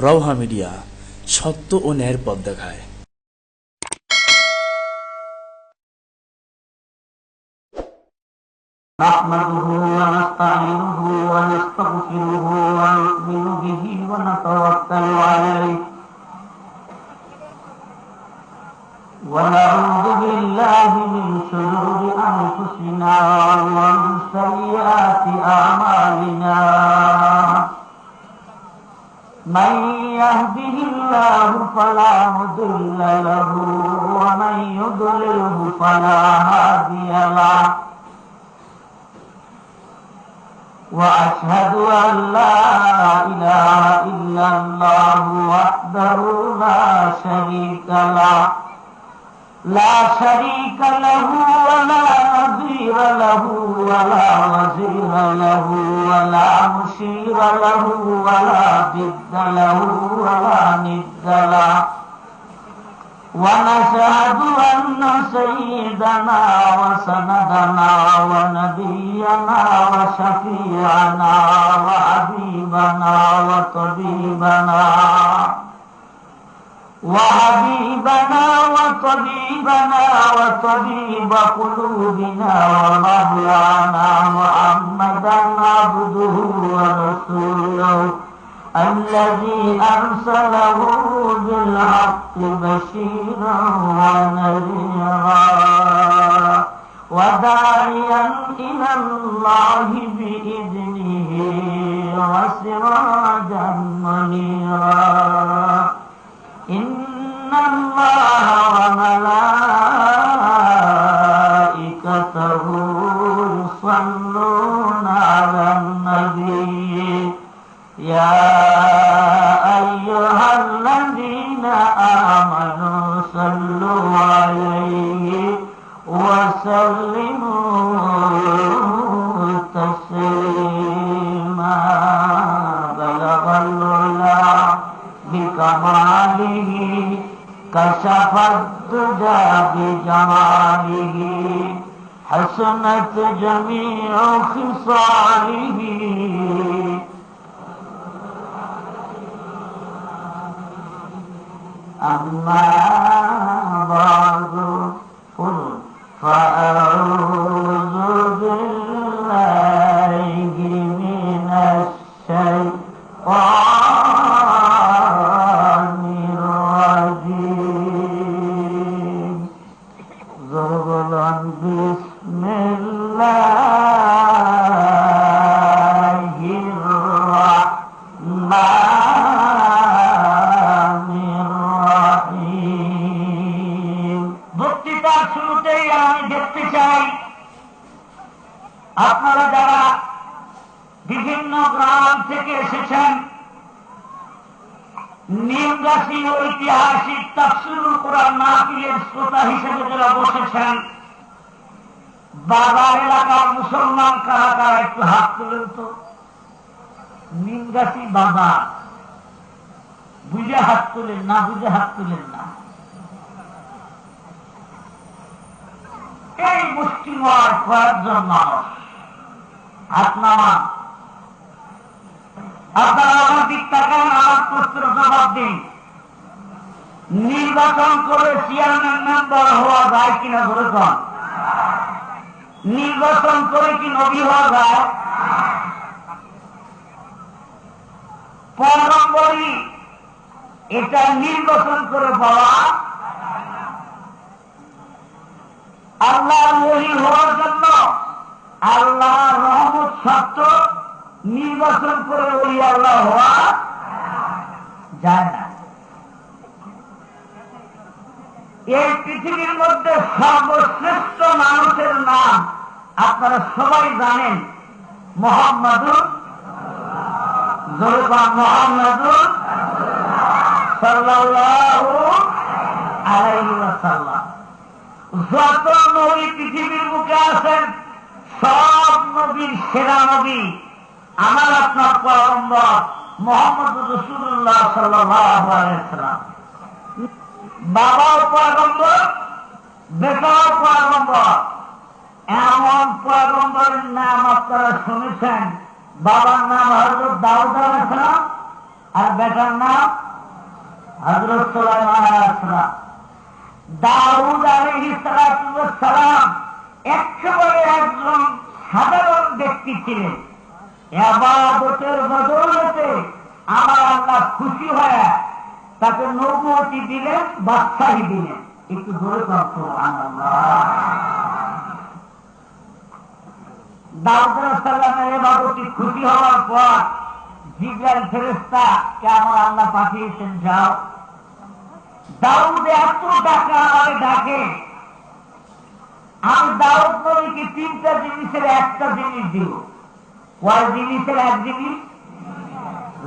Rowha media, সত্য ও ন্যায়ের পথ দেখায়। نحمده ونستعينه ونستغفره ونؤمن به ونتوكل عليه ونعوذ بالله من شرور أنفسنا ومن سيئات أعمالنا من يهده الله فلا مضل له ومن يضلله فلا هادي له وأشهد أن لا إله إلا الله وحده لا شريك له ولا نظير له ولا وزير له ولا مشير له ولا ضد له ولا ند له ونشهد أن سيدنا وسندنا ونبينا وشفيعنا وحبيبنا وطبيبنا وطبيب قلوبنا ومولانا محمدا عبده ورسوله الذي أرسله بالحق بشيرا ونذيرا وداعيا إلى الله بإذنه وسراجا منيرا إن الله وملائكته يصلون على النبي يا أيها الذين آمنوا صلوا عليه وسلموا تسليما بلغ العلا بكماله كشف الدجى بجماله حسنت جميع خصاله أما بعد قل فأعوذ بالله من الشيطان الرجيم بسم الله الرحمن বক্তৃতার শুরুতেই আমি দেখতে চাই আপনারা যারা বিভিন্ন গ্রাম থেকে এসেছেন, নিমগাছি ঐতিহাসিক তাফসীরুল কুরআন মাহফিলের শ্রোতা হিসেবে যারা বসেছেন, বাজার এলাকার মুসলমান কারা কারা একটু হাত তুলেন তো। নিমগাছি বাজার বুঝে হাত তুলেন, না বুঝে হাত তুলেন না। এই মুষ্টিময় কয়েকজন মানুষ হাত নামান। আপনারা আমার দিক তাকান, আমার প্রশ্নের জবাব দিন। নির্বাচন করে চেয়ারম্যান মেম্বার হওয়া যায় কিনা ধরে কন? নির্বাচন করে কি নবী হওয়া যায়? পয়গম্বরী এটা নির্বাচন করে পাওয়া। আল্লাহর ওলি হওয়ার জন্য আল্লাহর রহমত শর্ত, নির্বাচন করে ওলি আল্লাহ হওয়া যায় না। এই পৃথিবীর মধ্যে সর্বশ্রেষ্ঠ মানুষের নাম আপনারা সবাই জানেন, মুহাম্মাদুর মুহাম্মাদুর সাল্লাল্লাহু আলাইহি ওয়াসাল্লাম। যত নবী পৃথিবীর বুকে আছেন, সব নবীর সেরা নবী আমার আপনার পয়গম্বর মুহাম্মদ রাসূলুল্লাহ সাল্লাল্লাহু আলাইহি ওয়াসাল্লাম। বাবাও পয়গম্বর, বেটাও পয়গম্বর। এমন পয়গম্বরের নাম আপনারা শুনেছেন, বাবার নাম হযরত দাউদ আলাইহিস সালাম আর বেটার নাম হযরত সুলাইমান আলাইহিস সালাম। দাউদ আলাইহিস সালাম একেবারে একজন সাধারণ ব্যক্তি ছিলেন। ইবাদতের বদৌলতে আমার আল্লাহ খুশি হয়ে তাকে নবুয়তি দিলেন, বাদশাহী দিলেন। একটু জোরে বলুন সুবহানাল্লাহ। দাউদ আলাইহিস সালামের ইবাদতে খুশি হওয়ার পর জিবরাইল ফেরেশতা কে আমার আল্লাহ পাঠিয়েছেন, যাও। দাউদ এত ডাকা আমাকে ডাকে, আমি দাউদ নবীকে 3টা জিনিসের একটা জিনিস দিব। কয় জিনিসের এক জিনিস?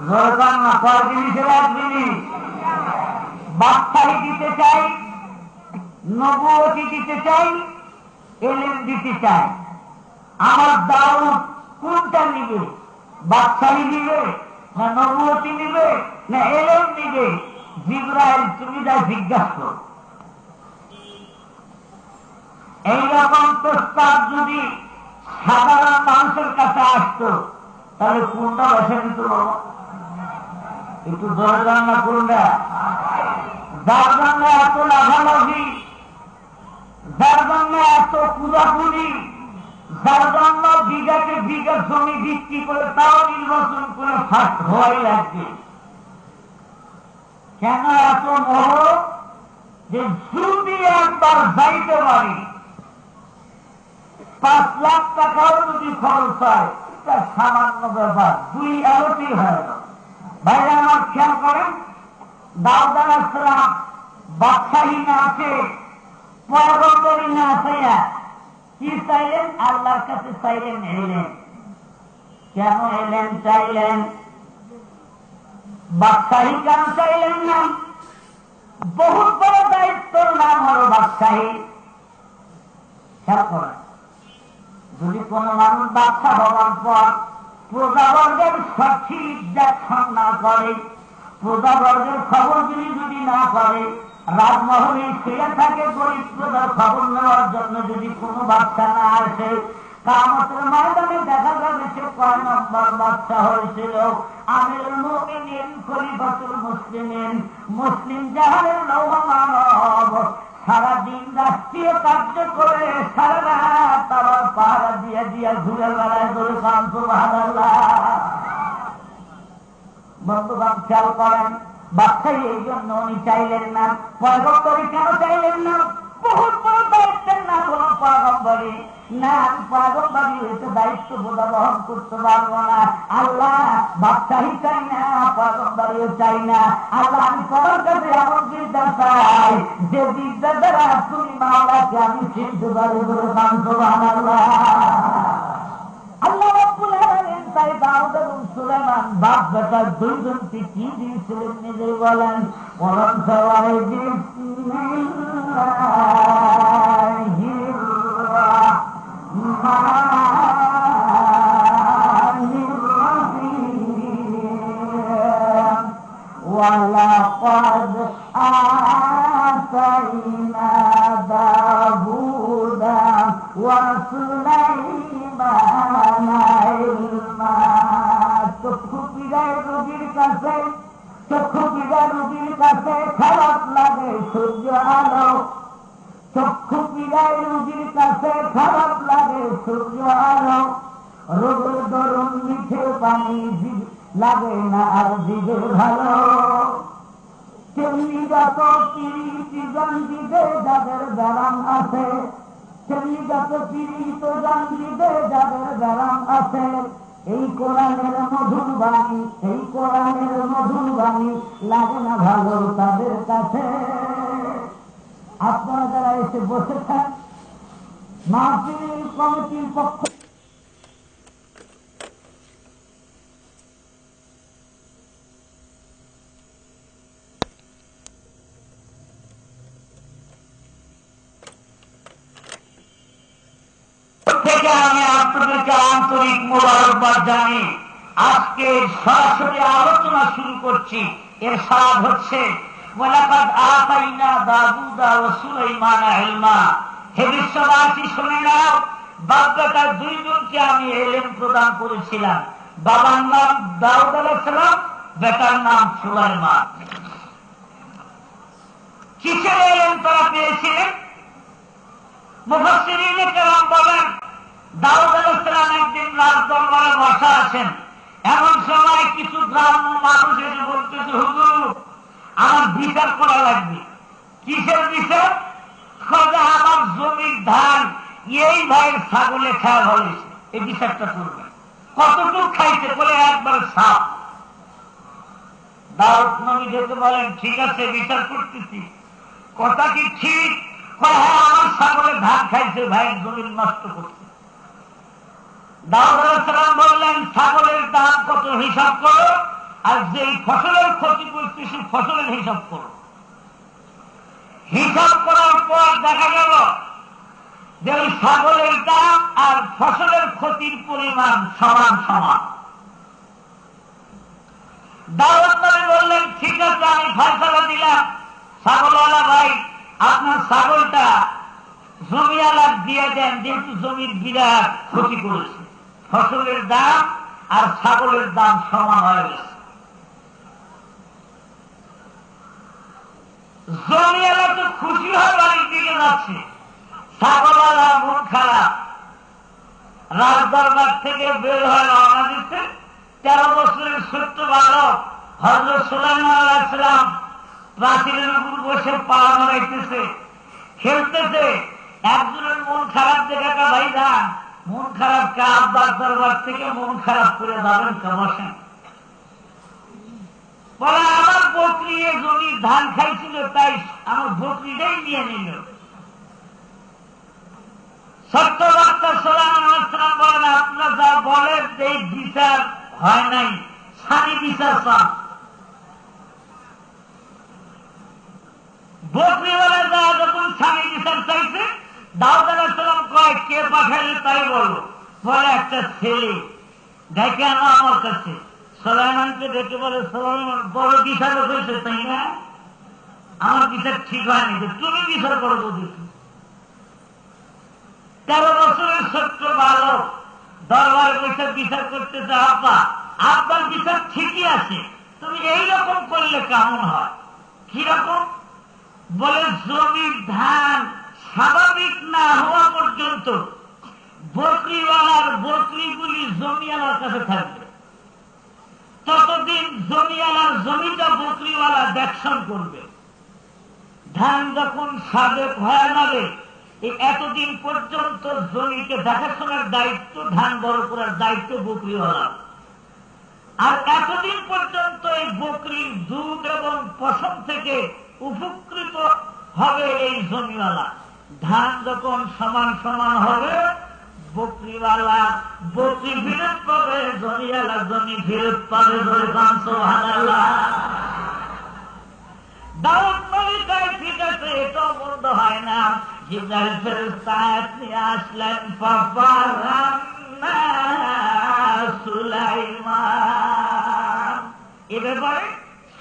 জোরকান না, কয় জিনিসের এক জিনিস? বাদশাহী দিতে চাই, নবুয়তি দিতে চাই, ইলম দিতে চাই। আমার দাউদ কোনটা নিবে? বাদশাহী নিবে না নবুয়তি নিবে না ইলম নিবে? জিবরাইল তুমি যা জিজ্ঞাসা করো। এইরকম প্রস্তাব যদি সাধারণ মানুষের কাছে আসতো তাহলে কোনটা বেছে নিত? একটু জোরে জান না কোনটা? যার জন্য এত লাভালাভি, যার জন্য এত কুদাকুদি, যার জন্য বিঘাকে বিঘা জমি বিক্রি করে তাও নির্বাচন করে ফার্স্ট হওয়াই লাগবে। কেন এত মোহ? যে যদি একবার যাইতে পারি 5 লাখ টাকাও যদি খরচ হয়, এটা সামান্য ব্যাপার, 2 আলোটি হয় না। ভাইরা আমার খেয়াল করেন, দাউদ আলাইহিস সালাম বাদশাহী না আছে, পয়গম্বরী না আছে, কি চাইলেন? আল্লাহর কাছে চাইলেন, এলেন। কেন এলেন চাইলেন? বাদশাহী কেন চাইলেন না? বহুত বড় দায়িত্বর নাম হল বাদশাহী। খেয়াল করেন, যদি কোন মানুষ বাদশা হওয়ার পর প্রজাবর্গের সঠিক দেখশন না করে, প্রজাবর্গের খবরগুলি যদি না করে, রাজমহলে শুয়ে থাকে গরিব প্রজার খবর নেওয়ার জন্য যদি কোনো বাদশা না আসে, কিয়ামতের ময়দানে দেখা যাবে সে কয় নম্বর বাদশা হয়েছিল? আমিরুল মুমিনিন, খলিফাতুল মুসলিমিন, মুসলিম জাহানের লৌহ মানব, সারাদিন রাষ্ট্রীয় কার্য করে সারা রাত আবার পাহারা দিয়ে দিয়ে ঘুরে বেড়ায়। ধরে কান সুবহানাল্লাহ। বন্ধুগণ খেয়াল করেন, বাদশাহী এই জন্য উনি চাইলেন না। পয়গম্বরী কেন চাইলেন না? বহুত বড় দায়িত্বের না কোন পয়গম্বরী না, পয়গম্বরী হইতে দায়িত্ব বোঝা বহন করতে পারবো না। আল্লাহ বাদশাহী চাই না, পয়গম্বরীও চাই না। আল্লাহ আমি তোমার কাছে এমন বিদ্যা চাই যে বিদ্যা দ্বারা তুমি মাওলাকে আমি চিনতে পারি। বলে কান সুবহানাল্লাহ। আল্লাহ রাব্বুল আলামিন তাই দাউদ এবং সুলাইমান বাপ বেটা দুইজনকে কি দিয়েছিলেন নিজেই বলেন। বলেন সবাই, বিসমিল্লাহির রাহমানির রাহিম। ওয়ালাকাদ আতাইনা দাউদা ওয়া সুলাইমানা ইলমা। চক্ষু পীড়ায় রোগীর কাছে, চক্ষু পীড়া রোগীর কাছে খারাপ লাগে সূর্য আলো। চক্ষু পীড়ায় রোগীর কাছে খারাপ লাগে সূর্য আলো। রোগের দরুন মিঠে পানি লাগে না আর দিবে ভালো। তেমনি যত পীড়িত জঞ্জিদে যাদের ব্যারাম আছে, তেমনি যত পীড়িত জঞ্জিদে যাদের ব্যারাম আছে, এই কোরআনের মধুর বাণী, এই কোরআনের মধুর বাণী লাগে না ভালো তাদের কাছে। আপনারা যারা এসে বসেছেন, মাহফিল কমিটির পক্ষ থেকে আমি আপনাদেরকে আন্তরিক মোবারকবাদ জানি। আজকে সরাসরি আলোচনা শুরু করছি। এর সাদ হচ্ছে ওয়ালাকাদ আতাইনা দাউদা ওয়া সুলাইমানা ইলমা। হে বিশ্ববাসী শুনে নাও, বাপ বেটা দুইজনকে আমি ইলম প্রদান করেছিলাম। বাবার নাম দাউদ আলাইহিস সালাম, বেটার নাম সুলাইমান। কিসের এলেন তারা পেয়েছিলেন? মুফাসসিরিনে কেরাম বলেন, দাউদ আলাইহিস সালাম একদিন রাজ দরবারে বসা আছেন। এমন সময় কিছু গ্রাম্য মানুষ এসে বলতেছে, হুজুর আমার বিচার করা লাগবে। কিসের বিচার? আমার জমির ধান এই ভাইয়ের ছাগলে খাওয়া হয়েছে, এই বিচারটা করবে। কতটুকু খাইতে বলে একবার সাপ। দাউদ নবী যেতে বলেন, ঠিক আছে বিচার করতেছি। কথা কি ঠিক? হ্যাঁ, আমার ছাগলের ধান খাইছে, ভাইয়ের জমির নষ্ট করছে। দাউদ আলাইহিস সালাম বললেন, ছাগলের দাম কত হিসাব করো, আর যেই ফসলের ক্ষতি করছে সেই ফসলের হিসাব করো। হিসাব করার পর দেখা গেল যে ওই ছাগলের দাম আর ফসলের ক্ষতির পরিমাণ সমান সমান। দাউদ নবী বললেন, ঠিক আছে আমি ফয়সালা দিলাম, ছাগলওয়ালা ভাই আপনার ছাগলটা জমিওয়ালা দিয়ে দেন, যেহেতু জমির বিরাট ক্ষতি করেছে। ফসলের দাম আর ছাগলের দাম সমান হয়ে গেছে। জমিওয়ালা তো খুশি হয়ে বাড়ির দিকে যাচ্ছে, ছাগলওয়ালা মন খারাপ। রাজদরবার থেকে বের হয়ে রওনা দিচ্ছে 13 বছরের ছোট্ট বালক হযরত সুলাইমান আলাইহিস সালাম প্রাচীরের উপর বসে পা মারাইতেছে, খেলতেছে। একজনের মন খারাপ দেখে, ভাই যান মন খারাপ কা, আব্বার দরবার থেকে মন খারাপ করে যাবেন কা, বসেন। বলে আমার বকরি জমির ধান খাইছিল, তাই আমার বকরিটাই নিয়ে নিল। সত্য বার্তা সুলাইমান আলাইহিস সালাম বলেন, আপনারা যা বলেন এই বিচার হয় নাই, সানি বিচার চান। বকরিওয়ালা যা যখন স্বামী বিচার চাইছে, দাউদ আলাইহিস সালাম কয়, কে পাঠাইলে তাই বলো। বলে একটা ছেলে ডেকে আনো আমার কাছে। সুলাইমানকে ডেকে বলে, সুলাইমান বড় বিচারক হয়েছে তাই না? আমার বিচার ঠিক হয়নি, তুমি বিচার করো যদি। 13 বছরের ছোট্ট বালক দরবারে বসে বিচার করতেছে, আব্বা আপনার বিচার ঠিকই আছে, তুমি এইরকম করলে কেমন হয়? কিরকম? বলে জমির ধান স্বাভাবিক না হওয়া পর্যন্ত বকরিওয়ালার বকরিগুলি জমিওয়ালার কাছে থাকবে। ততদিন জমিওয়ালার জমিটা বকরিওয়ালা দেখশন করবে। ধান যখন সাবেক হয়ে যাবে, এই এতদিন পর্যন্ত জমিকে দেখাশোনার দায়িত্ব, ধান বড় করার দায়িত্ব বকরিওয়ালা। আর এতদিন পর্যন্ত এই বকরির দুধ এবং পশম থেকে উপকৃত হবে এই জমিওয়ালা। ধান যখন সমান সমান হবে, বকরিওয়ালা বকরি ফেরত পাবে, জমিওয়ালা জমি ফেরত পাবে। সুবহানাল্লাহ। দাউদ নবী কয়, ঠিক আছে, এটাও বন্ধ হয় না। জিবরাইল ফেরেশতা নিয়ে আসলেন, ফাফারান্না সুলাইমান। এ ব্যাপারে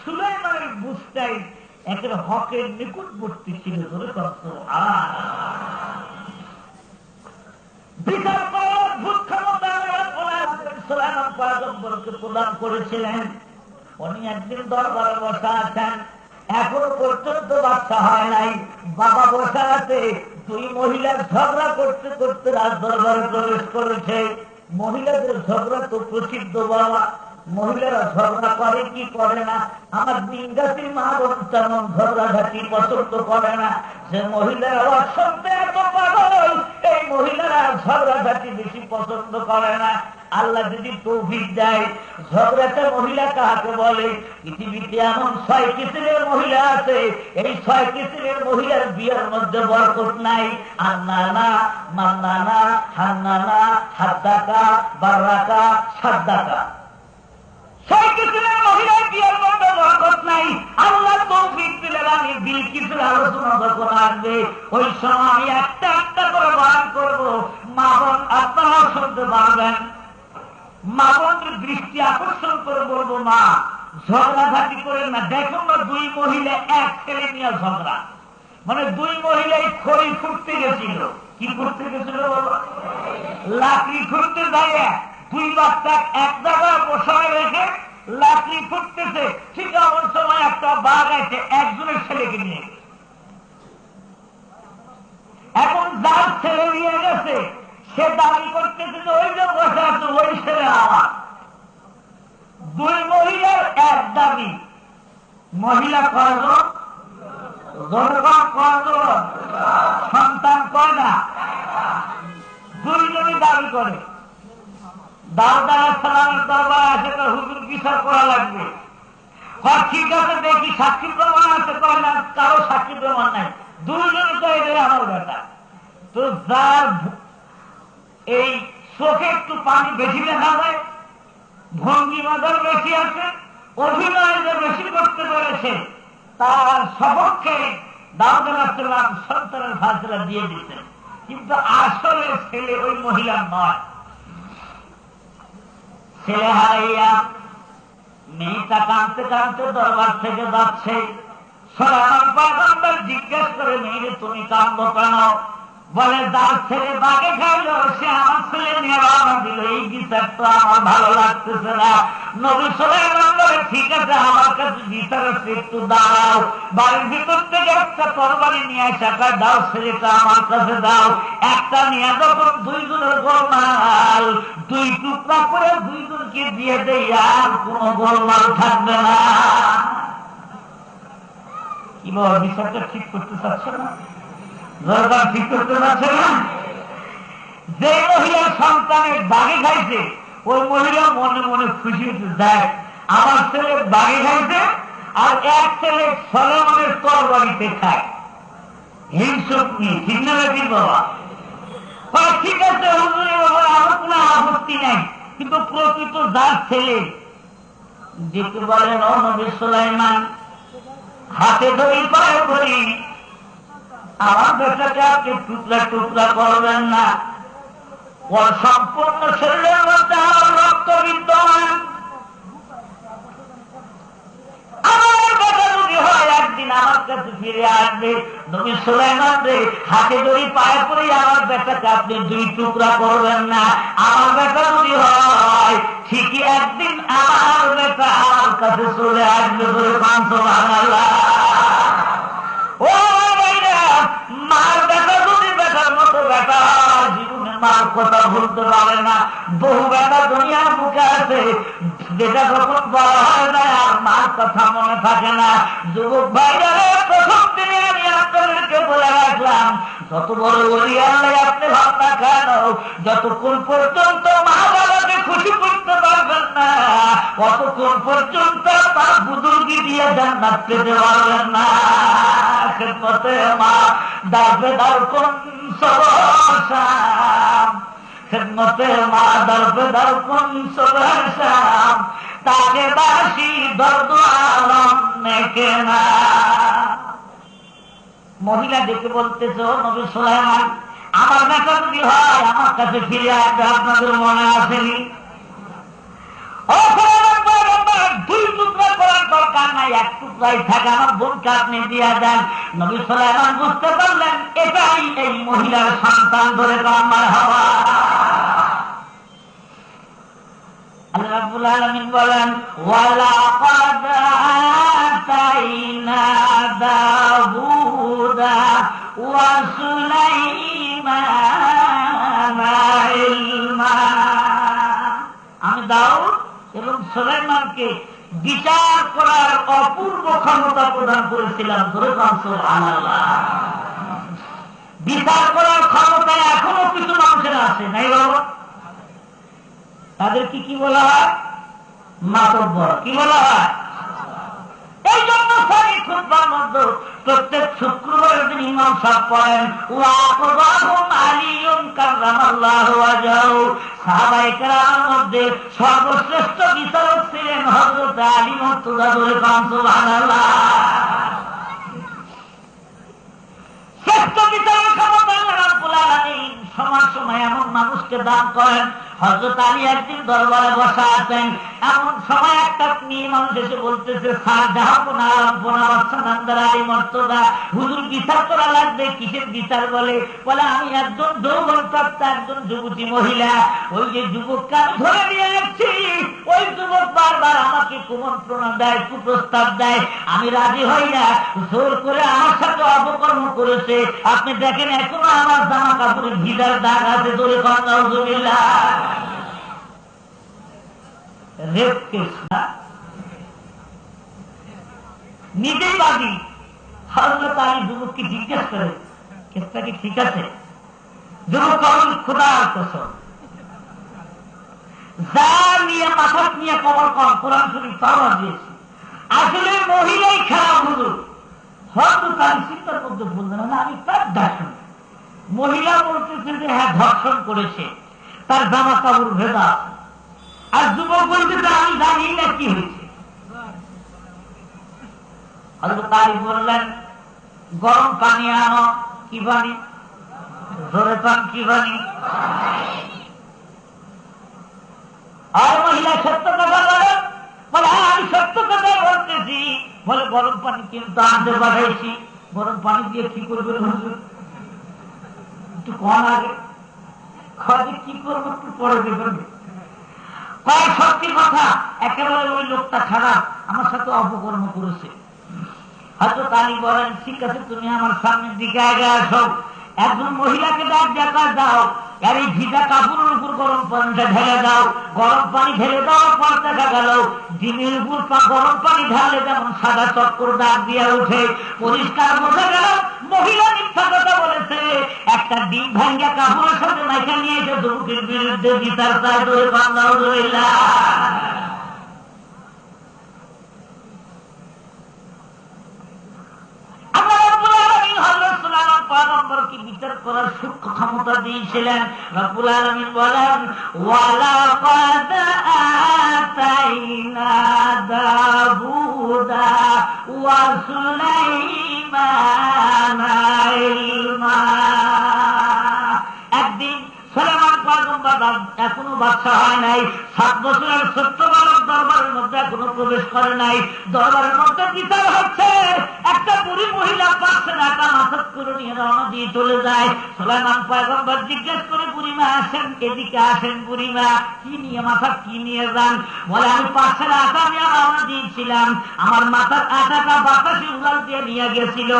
সুলাইমানের বুঝটাই একের হকের নিকটবর্তী ছিল। বিচার করার অদ্ভুত ক্ষমতা সুলাইমান পয়গম্বরকে প্রদান করেছিলেন। উনি একদিন দরবারে বসা আছেন, এখনো পর্যন্ত বাচ্চা হয় নাই, বাবা বসা আছে। 2 মহিলা ঝগড়া করতে করতে রাজ দরবারে প্রবেশ করেছে। মহিলাদের ঝগড়া তো প্রসিদ্ধ বাবা, মহিলারা ঝগড়া করে কি করে না। আমার দিনগাছি মা বোন তেমন ঝগড়াঝাটি পছন্দ করে না। যে মহিলারা অসন্তে এত পাগল, এই মহিলারা ঝগড়াঝাটি বেশি পছন্দ করে না। আল্লাহ যদি তৌফিক দেয়, ঝগড়াতে মহিলা কাকে বলে? পৃথিবীতে এমন 6 কিসিমের মহিলা আছে, এই 6 কিসিমের মহিলার বিয়ের মধ্যে বরকত নাই। আন্নানা, মান্নানা, হান্নানা, হাদ্দাকা, বার্রাকা, সাদ্দাকা। 6 কিসিমের মহিলার বিয়ের মধ্যে বরকত নাই। আল্লাহ তৌফিক দিলে আমি বিলকিসের আলোচনা যখন আসবে, ওই সময় আমি একটা একটা করে বয়ান করবো। মা বোন আপনারাও শুনতে পারবেন। মা বোনের দৃষ্টি আকর্ষণ করে বলবো, মা ঝগড়াঝাটি করে না। দেখুন না, 2 মহিলা এক ছেলে নিয়ে ঝগড়া, মানে 2 মহিলাই খড়ি খুঁড়তে গেছিল। কি করতে গেছিল? লাকড়ি খুঁড়তে যায়। 2 বাচ্চা এক জায়গায় বসায় রেখে লাকড়ি খুঁড়তে গেছে, একজনের ছেলেকে নিয়ে গেছে। এখন যার ছেলে নিয়ে গেছে সে দাবি করতেছে যে ওই যে বসে আছে ওই ছেলে আমার। দুই মহিলার এক দাবি। মহিলা কয়জন? জনগণ কয়জন? সন্তান কয় না? দুইজনই দাবি করে। দাউদ আলাইহিস সালামের দরবারে আসে, হুজুর বিচার করা লাগবে। ঠিক আছে, দেখি সাক্ষী প্রমাণ আছে। কয় না, কারো সাক্ষী প্রমাণ নাই, দুইজনই তো এদের আমার বেটা। তো যার এই চোখে একটু পানি বেশি দেখা যায়, ভঙ্গি মাদার বেশি আছে, অভিনয় যে বেশি করতে পেরেছে, তার সপক্ষে দাউদ আলাইহিস সালাম সন্তানের ফায়সালা দিয়ে দিতেন। কিন্তু আসলে ছেলে ওই মহিলা নয়। ছেলে হারাইয়া মেয়েটা কাঁদতে কাঁদতে দরবার থেকে যাচ্ছে। সোলাইমান পয়গম্বর জিজ্ঞেস করে, মেয়ে তুমি কাঁদো কেন? বলে, যার ছেলে বাগে খাইলো সে আমার ছেলে নিয়ে রওনা দিল, এই বিচার তো আমার ভালো লাগতেছে না। নবী সুলাইমান বলে, ঠিক আছে, আমার কাছে বিচার আছে, একটু দাঁড়াও। বাড়ির ভিতর থেকে একটা তরবারি নিয়ে আসা, দাও ছেলেটা আমার কাছে দাও। একটা নিয়ে যখন দুইজনের গোলমাল, দুই টুকরা করে দুইজনকে দিয়ে দেয়, আর কোন গোলমাল থাকবে না। কি বল, বিচারটা ঠিক করতে চাচ্ছে না? দরকার ঠিক করতে পারছে না। যে মহিলা সন্তানের বাগে খাইছে, ওই মহিলা মনে মনে খুশি হচ্ছে, দেখ আমার ছেলে বাগে খাইছে, আর এক ছেলে সলোমনের তরবারিতে খায়। হিংসুক নিয়ে, ঠিক না ঠিক বাবা? ঠিক আছে হুজুরের ব্যাপারে আমার কোন আপত্তি নাই, কিন্তু প্রকৃত যার ছেলে যেতে বলেন, ও নবী সুলাইমান, হাতে ধরি পায়ে ধরি, আমার বেটাকে আপনি টুকরা টুকরা করবেন না। ওর সম্পূর্ণ শরীরের মধ্যে আমার রক্ত বিদ্যমান। আমার বেটা যদি হয় একদিন আমার কাছে ফিরে আসবে, নবী সুলাইমান রে, হাতে ধরি পায়ে পড়ে আমার বেটাকে আপনি দুই টুকরা করবেন না। আমার বেটা যদি হয় ঠিকই একদিন আমার বেটা আমার কাছে চলে আসবে। সুবহানাল্লাহ। ও মার বেটা যদি বেটার মতো বেটা জীবনে মার কথা ভুলতে পারে না। বহু বেটা দুনিয়ার মুখে আছে, বেটা যখন বড় হয়ে যায় আর মার কথা মনে থাকে না। যুবক ভাইরা, প্রথম দিনে আমি আপনাদেরকে বলে রাখলাম, যত বড় ওলি আল্লাহ আপনি ভাবনা খান, যতক্ষণ পর্যন্ত মা বাবাকে খুশি করতে পারবেন না, ততক্ষণ পর্যন্ত তার বুজুর্গি দিয়ে জান্নাত পেতে পারবেন না। খেদমতে মা দারবেদার কোন সবসাম, খেদমতে মা দারবেদার কোন সবসাম, তাকে বাসি দর্দ আলম নেকে না। মহিলা দেখে বলতেছে, ও নবী সুলাইমান, আমার বেটা যদি হয় আমার কাছে ফিরে আসবে, আপনাদের মনে আসেনি? দুই টুকরা করার দরকার নাই, এক টুকরাই থাকে, আমার বোনকে আপনি দিয়ে দেন। নবী সুলাইমান বুঝতে পারলেন এটাই এই মহিলার সন্তান, ধরে আমার হওয়া। আল্লাহ রাব্বুল আলামিন বলেন, ওয়ালাকাদ আতাইনা দাউদা ওয়া সুলাইমানা ইলমা। আমি দাউদ এবং সুলাইমানকে বিচার করার অপূর্ব ক্ষমতা প্রদান করেছিলাম। সুবহানাল্লাহ। বিচার করার ক্ষমতা এখনো কিছু মানুষের আছে, নাই বাবা? তাদেরকে কি বলা হয়? মাতব্বর। কি বলা হয়? এই জন্য সারি খুতবার মধ্যে প্রত্যেক শুক্রবারের দিন ইমাম সাহেব পড়েন, ওয়াকবাহুম আলিয়ুন কাররামাল্লাহু ওয়াজহাহু। সাহাবায়ে কেরামের মধ্যে সর্বশ্রেষ্ঠ বিচারক ছিলেন হযরত আলী মুর্তজা। সুবহানাল্লাহ। শ্রেষ্ঠ বিচারের ক্ষমতা আল্লাহ রাব্বুল আলামিন সময় সময় এমন মানুষকে দান করেন। হযরত আলী একদিন দরবারে বসা আছেন, এমন সময় একটা মেয়ে মানুষ এসে বলতেছে, আলী মুর্তজা, হুজুর বিচার করা লাগবে। কিসের বিচার? বলে আমি একজন যৌবনপ্রাপ্ত একজন যুবতী মহিলা, ওই যে যুবককে আমি ধরে নিয়ে যাচ্ছি, ওই যুবক বারবার আমার আমাকে কুমন্ত্রণা দেয়, কুপ্রস্তাব দেয়, আমি রাজি হই না, জোর করে আমার সাথে অপকর্ম করেছে। আপনি দেখেন এখনো আমার জামা কাপড়ে ভিজার দাগ আছে, জোরে কর নাউজুবিল্লাহ। রেপ কেস না, নিজেই বাদী। হযরত আলী যুবককে জিজ্ঞেস করে, কেসটা কি ঠিক আছে? যুবক খোদার কসম, যা নিয়ে মাথা নিয়ে কবর কর, কোরআন শরীফ তাওরাত দিয়েছি, আসলে মহিলাই খারাপ হুজুর। হয়তো তার চিন্তার মধ্যে বললেন না, আমি তার ধর্ষণ। মহিলা বলতেছে যে হ্যাঁ ধর্ষণ করেছে, তার জামা কাপড় ভেজা আছে। আর যুবক বলতেছে আমি জানি না কি হয়েছে। হযরত আলী বললেন, গরম পানি আনো। কি পানি? ধরে পান। কি পানি? আর মহিলা সত্য কথা বলে, বলে হ্যাঁ আমি সত্য কথা বলতেছি। বলে গরম পানি কিন্তু আনতে পাঠাইছি। গরম পানি দিয়ে কি করবে হুজুর? একটু কম আগে খাওয়াতে কি করবো একটু পরে দেবেন। কয় সত্যি কথা, একেবারে ওই লোকটা খারাপ, আমার সাথে অপকর্ম করেছে। হযরত আলী বলেন, ঠিক আছে তুমি আমার সামনের দিকে আগে আসো। একজন মহিলাকে ডাক দেখা দাও, আর এই ভিজা কাপড়ের উপর গরম পানিটা ঢেলে দাও। গরম পানি ঢেলে দেওয়ার পর দেখা গেল ডিমের উপর গরম পানি ঢাললে যেমন সাদা চক্কর দাগ দিয়ে উঠে, পরিষ্কার বোঝা গেল মহিলা মিথ্যা কথা বলেছে। একটা ডিম ভাঙ্গা কাপড়ের সাথে মাইকা নিয়ে এসে যুবকের বিরুদ্ধে বিচার চায়। বান্দাও রইলা পয়গম্বরকে বিচার করার সূক্ষ্ম ক্ষমতা দিয়েছিলেন। রব্বুল আলামিন বলেন, ওয়ালাকাদ আতাইনা দাউদা ওয়া সুলাইমানা ইলমা। একদিন সুলাইমান পয়গম্বর এখনো বাদশা হয় নাই, 7 বছরের ছোট্ট বালক দরবারের মধ্যে এখনো প্রবেশ করে নাই। দরবারের মধ্যে বিচার হচ্ছে, একটা বুড়ি মহিলা পাচ্ছে না, একটা মাথাত করে নিয়ে রওনা দিয়ে চলে যায়। সুলাইমান পয়গম্বর জিজ্ঞেস করে, বুড়িমা আসেন, এদিকে আসেন। বুড়িমা কি নিয়ে, মাথা কি নিয়ে যান? বলে আমি পাশের আটা নিয়ে রওনা দিয়েছিলাম, আমার মাথার আটাটা বাতাসে উড়াল দিয়ে নিয়ে গেছিল,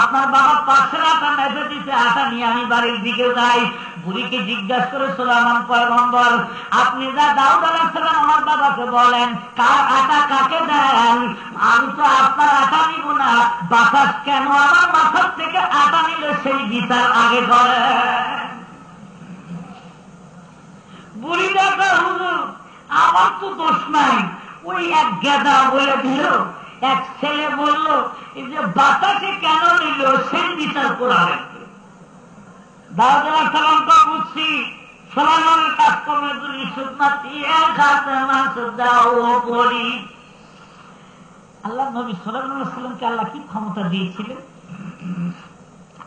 আপনার বাবা পাশের আটা মেপে দিতে, আটা নিয়ে আমি বাড়ির দিকে যাই। বুড়িকে জিজ্ঞাসা করে সুলাইমান পয়গম্বর, আপনি যা দাউদ আলাইহিস সালাম আমার বাবাকে বলেন, কার আটা কাকে দেন? আমি তো আপনার আটা নিব না, বাতাস কেন আমার মাথার থেকে আটা নিলে সেই বিচার আগে করে। বুড়ি দেখা, হুজুর আমার তো দোষ নাই, ওই এক গেদা বলে দিল, এক ছেলে বলল, এই যে বাতাসে কেন নিল সেই বিচার করা লাগবে। দাউদ আলাইহিস সালাম তো বুঝছি সুলাইমানের কাজকর্মে যদি সুন্নাতি এক হাতে মাছ দাও করি। আল্লাহ নবী সুলাইমান আলাইহিস সালামকে আল্লাহ কি ক্ষমতা দিয়েছিলেন?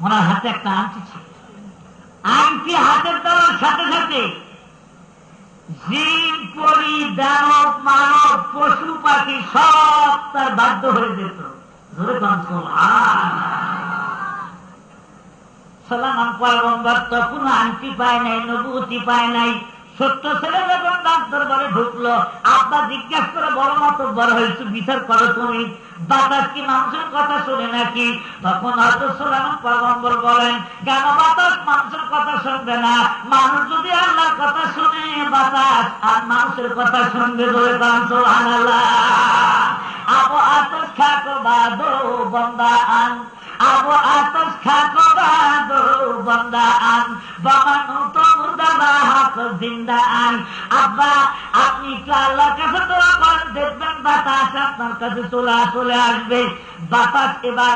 ওনার হাতে একটা আংটি ছিল। আংটি হাতের দেওয়ার সাথে সাথে জিন, পরি, দানব, মানব, পশু পাখি সব তার বাধ্য হয়ে যেত। ধরে সুলাইমান পয়গম্বর তখন আংটি পায় নাই, নবুয়তি পায় নাই। ছোট্ট ছেলে যখন তার দরবারে ঢুকলো, আব্বা জিজ্ঞাসা করে, বড় মাতব্বর হয়েছে, বিচার করো তুমি, বাতাস কি মানুষের কথা শুনে নাকি? তখন হয়তো সুলাইমান পয়গম্বর বলেন, কেন বাতাস মানুষের কথা শুনবে না? মানুষ যদি আল্লাহর কথা শুনে, বাতাস আর মানুষের কথা শুনবে। ধরে কারণ সুবহানাল্লাহ। আবো আতস খাকো বাদো বন্দা আন, আবো আতস খাকো বাদো বন্দা আন, বাবানো তো মুর্দাবা হাক জিন্দা আন। আব্বা আপনি একটু আল্লাহর কাছে দোয়া করেন, দেখবেন বাতাস আপনার কাছে চলে আসবে। বাতাস এবার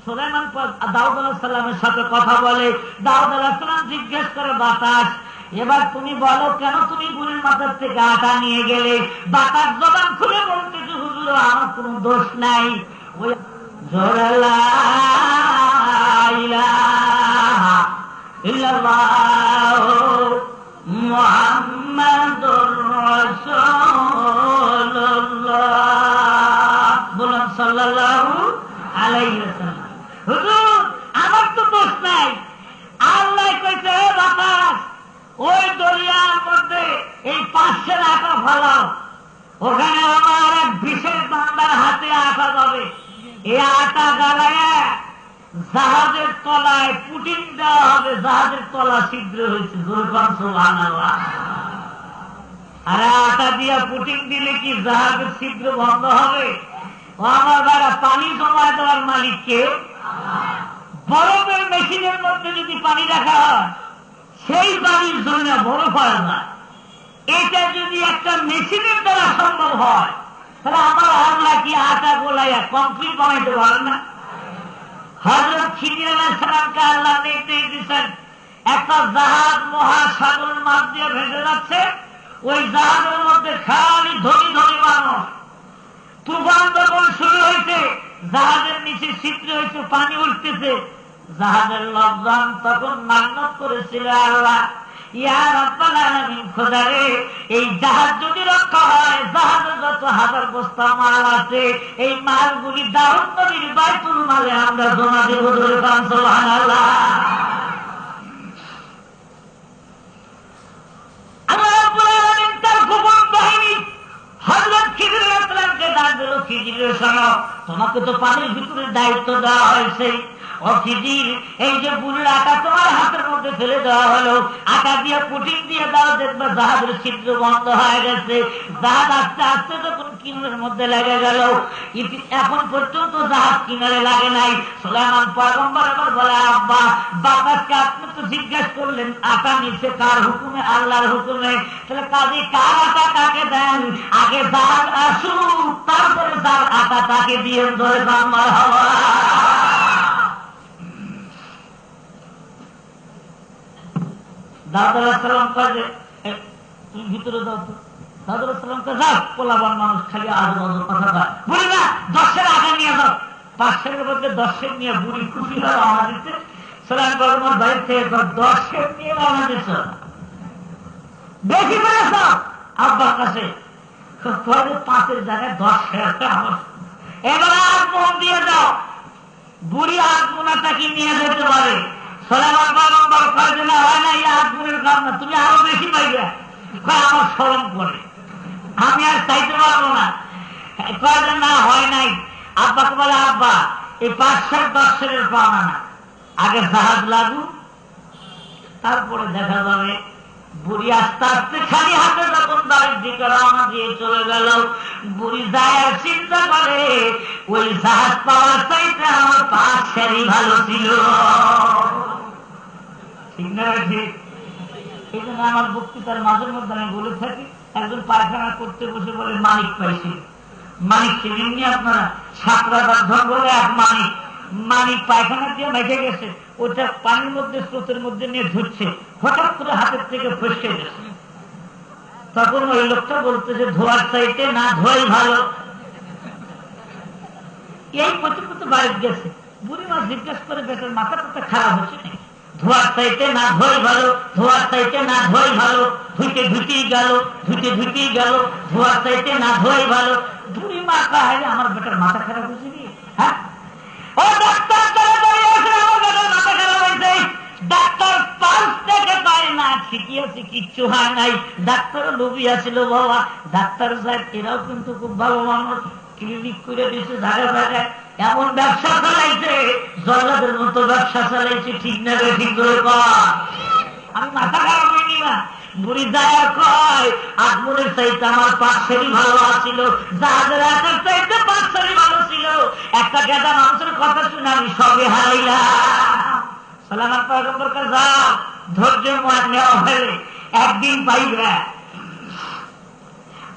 সুলাইমান দাউদ আলাইহিস সালামের সাথে কথা বলে। দাউদ আলাইহিস সালাম জিজ্ঞেস করে, বাতাস এবার তুমি বলো, কেন তুমি বুড়ির মাথার থেকে আটা নিয়ে গেলে? বাতাস জবান খুলে বলতে, হুজুর আমার কোন দোষ নাই। ওই লা ইলাহা ইল্লাল্লাহু মুহাম্মাদুর রাসূলুল্লাহ, বলুন সাল্লাল্লাহু আলাইহি ওয়াসাল্লাম। হুজুর আমার তো দোষ নাই। আল্লাহ কইছে, বাতাস ওই দরিয়ার মধ্যে এই 500 আটা ফেলাও, ওখানে আমার এক বিশেষ বান্দার হাতে আটা যাবে, এই আটা গালায় জাহাজের তলায় পুটিন দেওয়া হবে, জাহাজের তলা ছিদ্র হয়েছে। সুবহানাল্লাহ। আরে আটা দিয়া পুটিন দিলে কি জাহাজের ছিদ্র বন্ধ হবে? ও আমার ভাইরা, পানি জমা দেওয়ার মালিক কে? বরফের মেশিনের মধ্যে যদি পানি রাখা হয়, সেই পানির জন্য বরফ হয় না। এটা যদি একটা মেশিনের দ্বারা সম্ভব হয়, তাহলে আমরা কি আটা গোলাইয়া কংক্রিট বানাইতে পারেন না? হযরত খিজির আলাইহিস সালামকে আল্লাহ নির্দেশ দিয়েছেন, একটা জাহাজ মহাসাগরের মাঝ দিয়ে ভেসে যাচ্ছে, ওই জাহাজের মধ্যে খালি ধনী ধনী মানুষ। তুফান যখন শুরু হয়েছে, জাহাজের নিচে ছিদ্র হয়েছে, পানি উঠতেছে। জাহাজের লোকজন তখন মান্নত করেছিল, আল্লাহ ইয়া রাব্বাল আলামিন, খোদা রে, এই জাহাজ যদি রক্ষা হয়, জাহাজে যত হাজার বস্তা মাল আছে, এই মালগুলি দাউদ নবীর বাইতুল মালে আমরা জমা দেব। সুবহানাল্লাহ। আল্লাহ রাব্বুল আলামিন তার গোপন বাহিনী হযরত খিজির আলাইহিস সালামকে ডাক দিল, খিজির শোনো, তোমাকে তো পানির ভিতরে দায়িত্ব দেওয়া হয়েছে। ও খিজির, এই যে বুড়ির আটা তোমার হাতের মধ্যে ফেলে দেওয়া হলো, আটা দিয়ে পুটিং দিয়ে দাও, দেখবে জাহাজের ছিদ্র বন্ধ হয়ে গেছে। জাহাজ আস্তে আস্তে যখন কিনারের মধ্যে লেগে গেল, এখন পর্যন্ত জাহাজ কিনারে লাগে নাই। সুলাইমান পয়গম্বর এবার বলে, আব্বা বাবাকে আপনি তো জিজ্ঞাসা করলেন আটা নিচে কার হুকুমে? আল্লাহর হুকুমে। তাহলে কাজে কার আটা কাকে দেন? আগে জাহাজ আসুক, তারপরে যার আটা তাকে দিয়ে ধরে আমার হওয়া। দাউদ আলাইহিস সালাম কাজে তুমি ভিতরে যাও তো। দাউদ আলাইহিস সালামকে যাও, পোলাবান মানুষ খালি আজব আজব কথা কয়, বলি না 10 আটা নিয়ে যাও। 5 মধ্যে 10 নিয়ে বুড়ি খুশি হয়ে রওনা দিচ্ছে। সুলাইমান পয়গম্বর বাইরে থেকে 10 নিয়ে রওনা দিচ্ছে। বেশি করেছ আব্বার কাছে, 5-এর জায়গায় 10। এবার আর মন দিয়ে যাও, বুড়ি আত্মনাটা কি নিয়ে যেতে পারে। সুলাইমান পয়গম্বর কয় যে না, হয় না, এই আত্মনের কারণ না, তুমি আরো বেশি পাইবে। আমার শরম করে, আমি আর চাইতে পারবো না। কয় যে না, হয় নাই। আব্বাকে বলে, আব্বা এই 5-10 পাওনা না, আগে জাহাজ লাগু, তারপরে দেখা যাবে। বুড়ি আস্তে আস্তে খালি হাতে যখন বাড়ির দিকে রওনা দিয়ে চলে গেল, বুড়ি যায় আর চিন্তা করে, ওই জাহাজ পাওয়ার চাইতে আমার 5 ভালো ছিল। ঠিক না? ঠিক। এই জন্য আমার বক্তৃতার মাঝের মধ্যে আমি বলে থাকি, একজন পায়খানা করতে বসে বলে মানিক পাইছি। মানিক চিনেননি আপনারা? সাঁতরাদার ধর বলে এক মানিক, মানিক পায়খানা দিয়ে মেখে গেছে, ওটা পানির মধ্যে স্রোতের মধ্যে নিয়ে ধুচ্ছে, হঠাৎ করে হাতের থেকে ফসকে গেছে। তখন ওই লোকটা বলতেছে, ধোয়ার চাইতে না ধোয়াই ভালো। এই প্রতিপত বাড়িতে গেছে, বুড়ি মা জিজ্ঞাসা করে, বেটার মাথা টাথা খারাপ হচ্ছে নাকি? ধোয়ার চাইতে না ধোয়াই ভালো, ধোয়ার চাইতে না ধোয়াই ভালো, ধুইতে ধুইতেই গেল, ধুইতে ধুইতেই গেল, ধোয়ার চাইতে না ধোয়াই ভালো। বুড়ি মা কাহে আমার বেটার মাথা খারাপ হয়েছে কি? হ্যাঁ, ও ডাক্তার আমার বেটার মাথা খারাপ হয়েছে। ডাক্তার পাঁচ থেকে পায় না, ঠিকই আছে, কিচ্ছু হয় নাই। ডাক্তারও লোভিয়া ছিল বাবা। ডাক্তার সাহেব এরাও কিন্তু খুব ভালো মানুষ, ক্লিনিক করে দিয়েছে জায়গায় জায়গায়, এমন ব্যবসা চালাইছে, জল্লাদের মতো ব্যবসা চালাইছে। ঠিক না রে? ঠিক করে কর, আমি মাথা খারাপ হইনি না। বুড়ি যায় কয়, আগুনের চাইতে আমার 5 ভালো আছিল, জাহাজের আকার চাইতে 5 ভালো ছিল। একটা গেদা মানুষের কথা শুনে আমি সবে হারাইলাম। সুলাইমান পয়গম্বর কাছে যাও, ধৈর্য নেওয়া হলে একদিন পাইবে।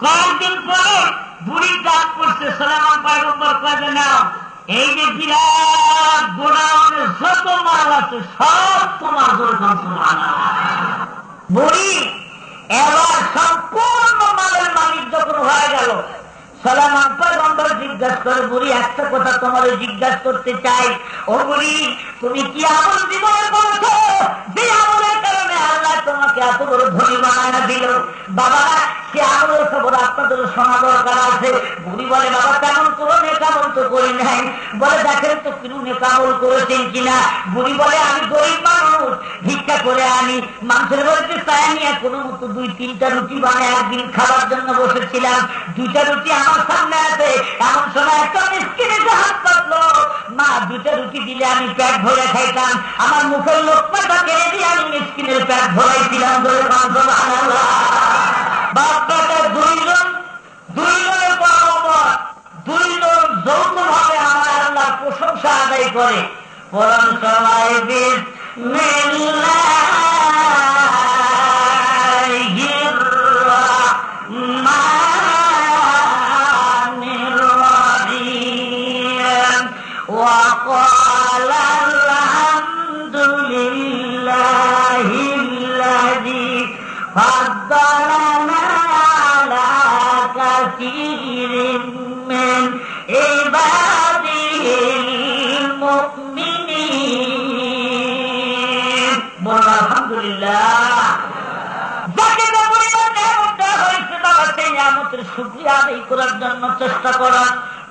কয়েকদিন পরে বুড়ি ডাক করছে, সুলাইমান পয়গম্বর কাছে নাও, এই যে বিরাট গোডাউনে যত মাল আছে সব তোমার জোরে। বুড়ি এবার সম্পূর্ণ মালের মালিক যখন হয়ে গেল, সুলাইমান পয়গম্বর জিজ্ঞাসা করে, বুড়ি একটা কথা তোমার জিজ্ঞাসা করতে চাই। ও বুড়ি, তুমি কি আমল জীবনে করেছো যে আমলের কারণে আল্লাহ তোমাকে এত বড় ধনী বানায় দিল। বাবা সে আমলের খবর আপনাদের শোনা দরকার আছে। বুড়ি বলে বাবা তেমন কোনো নেকামল তো করি নাই। বলে দেখেন তো কোনো নেকামল করেছেন কিনা। বুড়ি বলে আমি গরিব মানুষ, ভিক্ষা করে আনি, মানুষের বাড়িতে চাই নিয়ে কোনো মতো 2-3টা রুটি বানায় একদিন খাবার জন্য বসেছিলাম। 2টা রুটি আমার সামনে আছে, এমন সময় একটা মিসকিন এসে হাত পাতলো, মা 2টা রুটি দিলে আমি পেট ভরে খাইতাম। আমার মুখের লোকমাটা কেড়ে দিয়ে আমি মিসকিনের পেট ভরাইছিলাম। বাচ্চাটা 2 জন যৌথ ভাবে আমার আল্লাহর প্রশংসা আদায় করে। পরম সবাই বিসমিল্লাহির রাহমানির রাহিম ওয়া ক্বালা আলহামদুলিল্লাহিল্লাযী ফাদ্দালানা আলা কাসীরিন মিন ইবাদিহিল মুমিনিন। বলো আলহামদুলিল্লাহ। যাকে যে পরিমাণ নিয়ামত দেওয়া হয়েছে তারা সেই নিয়ামতের শুকরিয়া আদায় করার জন্য চেষ্টা করা।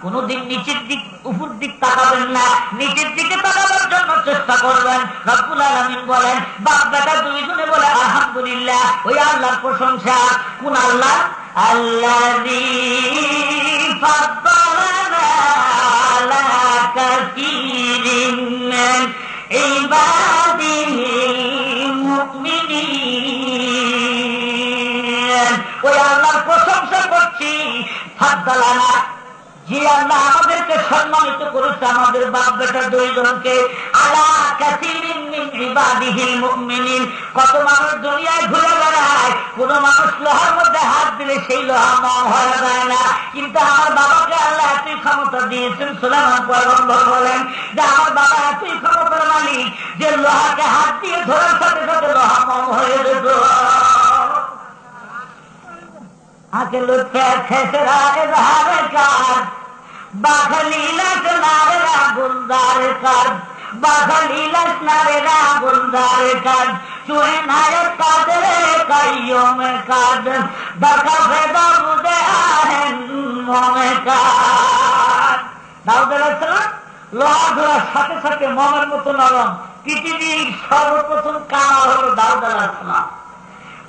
কোনদিন নিচের দিক উপর দিক তাকাবেন না, নিচের দিকে তাকাবার জন্য চেষ্টা করবেন। রব্বুল আলামিন বলেন বাপ বেটা 2 জনে বলে আলহামদুলিল্লাহ। ওই আল্লাহর প্রশংসা। কোন আল্লাহ? আল্লাযী ফাদ্দালানা আলা কাসীরিন মিন ইবাদিহিল মুমিনিন। ওই আল্লাহর প্রশংসা করছি। ফাদ্দালানা, যে আল্লাহ আমাদেরকে সম্মানিত করেছে, আমাদের বাপ বেটা 2 জনকে, আলা কাসীরিন মিন ইবাদিহিল মুমিনিন। কত মানুষ দুনিয়ায় ঘুরে বেড়ায়, কোন মানুষ লোহার মধ্যে হাত দিলে সেই লোহা মম হয়ে যায় না। কিন্তু আমার বাবাকে আল্লাহ এতই ক্ষমতা দিয়েছেন। সুলাইমান পয়গম্বর বলেন যে আমার বাবা এতই ক্ষমতার মালিক যে লোহাকে হাত দিয়ে ধরার সাথে সাথে লোহা মম হয়ে যেত। আগে লুৎফে খেসরা এজহারে কাজ, বাখলিলাস নারেরা গুলদারে কাজ, বাখলিলাস নারেরা গুলদারে কাজ, চুয়ে নায়ক কাদরে কাইয়মে কাজ, দরকাফে দাউদে আহেন মমে কাজ। দাউদ আলাইহিস সালাম লোহা ধরার সাথে সাথে মমের মতো নরম। পৃথিবীর সর্বপ্রথম কামাল হলো দাউদ আলাইহিস সালাম।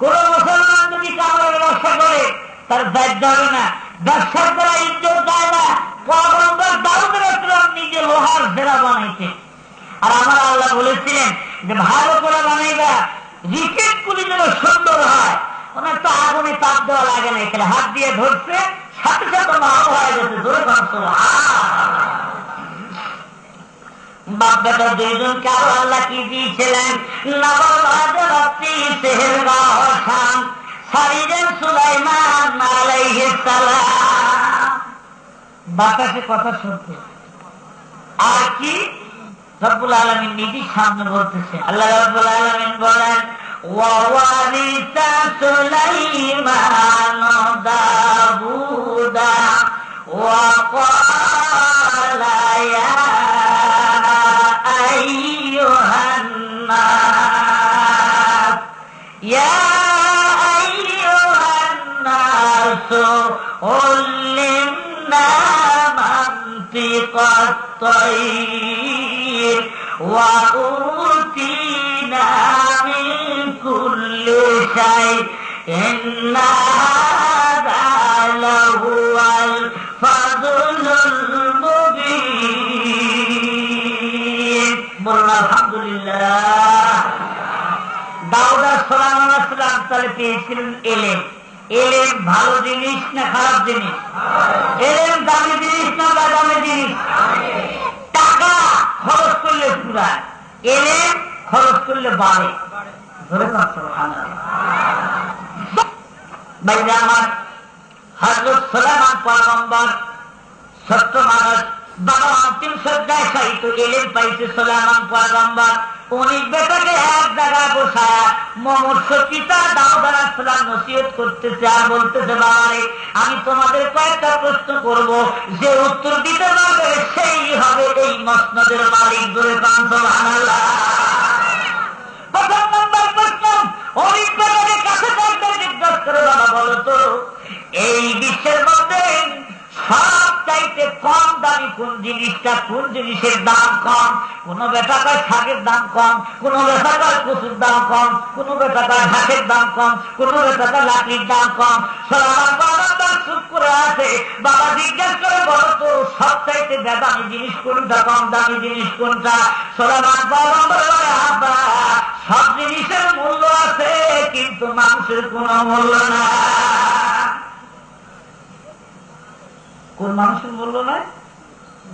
কোন মুসলমান যদি কামালের ব্যবসা করে তার দায়িত্ব হবে না, ব্যবসার দ্বারা ইজ্জত যায় না। পয়গম্বর দাউদ আলাইহিস সালাম নিজে লোহার জেরা বানাইছে। আর আমার আল্লাহ বলেছিলেন যে ভালো করে বানাইবা, রিকেট গুলি যেন সুন্দর হয়। ওনার তো আগুনে তাপ দেওয়া লাগে না, এখানে হাত দিয়ে ধরছে, সাথে সাথে মাল হয়ে গেছে। ধরে বাপ বেটা 2 জনকে আরো আল্লাহ কি দিয়েছিলেন? সুলাইমান আলাইহিস সালাম বাতাসে কথা শুনতে। আর কি রব্বুল আলামিন নিজেই সামনে বলতেছেন। আল্লাহ রব্বুল আলামিন বলেন ওয়ারিসা সুলাইমান দাউদা ওয়া ক্বালা ইয়া আইয়ুহান নাস ইয়া আইয়ুহান নাস উল্লিমনা মানতিকাত তাইর ওয়া উতিনা মিন কুল্লি শাই ইন্না হাযা লাহুয়াল ফাযলুল মুবিন। বলুন আলহামদুলিল্লাহ। দাউদ আর সুলাইমান আলাইহিস সালাম তাহলে পেয়েছিলেন এলেম। এলেম ভালো জিনিস না খারাপ জিনিস? এলেম দামি জিনিস না দামি জিনিস? টাকা খরচ করলে পুরায়, এলেম খরচ করলে বাড়ে। ধরে ভাইরা আমার, হযরত সুলাইমান পয়গম্বর সত্য মানুষ, বাবা অন্তিম সজ্জায় শায়িত এলেম পাইছে সুলাইমান পয়গম্বর। উনি বেটাকে এক জায়গায় বসায় মমর্ষ পিতা দাউদ আলাইহিস সালাম নসিহত করতেছে আর বলতেছে, বাবারে আমি তোমাদের কয়েকটা প্রশ্ন করব, যে উত্তর দিতে পারবে সেই হবে এই মসনদের মালিক। ধরে সুবহানাল্লাহ। প্রথম নম্বর প্রশ্ন, অভিজ্ঞতাকে কাছে থাকতে জিজ্ঞাসা করে, বাবা বলো তো এই বিশ্বের মধ্যে সব চাইতে কম দামি কোন জিনিসটা, কোন জিনিসের দাম কম? কোন বেটাকার শাকের দাম কম, কোন বেটাকার কচুর দাম কম, কোন বেটাকার ঘাসের দাম কম, কোন বেটাকার লাকড়ির দাম কম। সোলামান বাবা চুপ করে আছে। বাবা জিজ্ঞেস করে, বলো তো সব চাইতে দামি জিনিস কোনটা, কম দামি জিনিস কোনটা? সোলামান বাবা বলে, আব্বা সব জিনিসের মূল্য আছে কিন্তু মানুষের কোনো মূল্য না। কোন মানুষের মূল্য নাই?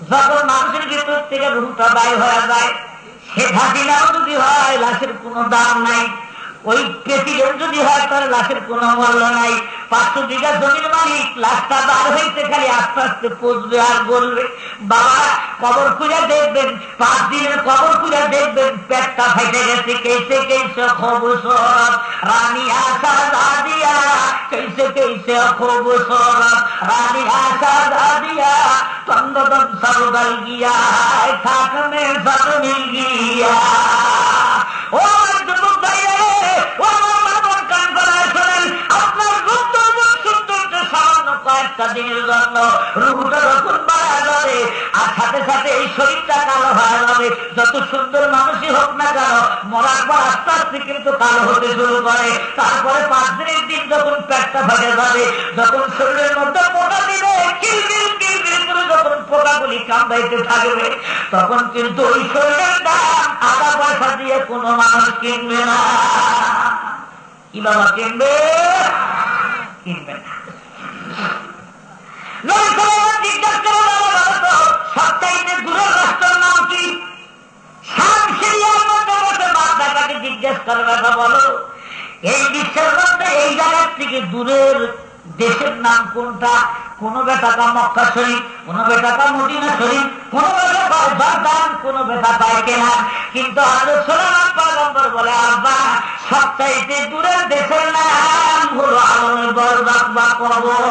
যখন মানুষের ভিতর থেকে রুহটা বাইর হয়ে যায়, সে হাসিনাও যদি হয় লাশের কোনো দাম নাই, ওই প্রেসিডেন্ট যদি হয় তার লাশের কোনো মূল্য নাই। 500 বিঘা জমির মালিক লাশটা বার হইতে খালি আস্তে আস্তে পচবে আর বলবে। বাবা কবর খুঁজে দেখবেন, 5 দিনের কবর খুঁজে দেখবেন পেটটা ফাইটে গেছে। কেসে কেসে খুবসুরত রানী আশা দাদিয়া, কেসে কেসে খুবসুরত রানী আশা দাদিয়া, তন্দদম সরগল গিয়া থাক মে সব মিল গিয়া। ও যুবক ভাই, ও আমার কান গলায় শোনেন, আপনার কয়েকটা দিনের জন্য রূপটা যখন বাড়া যাবে আর সাথে সাথে এই শরীরটা কালো হয়ে যাবে। যত সুন্দর মানুষই হোক না কেন, মরার পর আস্তে আস্তে কিন্তু কালো হতে শুরু করে। তারপরে 5 দিনের দিন যখন পেটটা ফেটে যাবে, যখন শরীরের মধ্যে পোকা দিবে, কিলবিল কিলবিল করে যখন পোকাগুলি কামড়াইতে থাকবে, তখন কিন্তু ওই শরীরের দাম আধা পয়সা দিয়ে কোনো মানুষ কিনবে না। কি বাবা কিনবে? কিনবে না। জিজ্ঞাসা করো, সবচাইতে দূরের রাষ্ট্রের নাম কি? জিজ্ঞেস করবে, বলো এই বিশ্বের মধ্যে এই জায়গার থেকে দূরের দেশের নাম কোনটা? কোন বেটাকা মক্কা শরীফ, কোন বেটাকা মদিনা শরীফ, কোন বেটাকা জর্দান, কোন বেটাকা কেনা। কিন্তু হযরত সুলাইমান পয়গম্বর বলে, আব্বা সবচাইতে দূরের দেশের নাম হলো আলমের বরজাক বা কবর।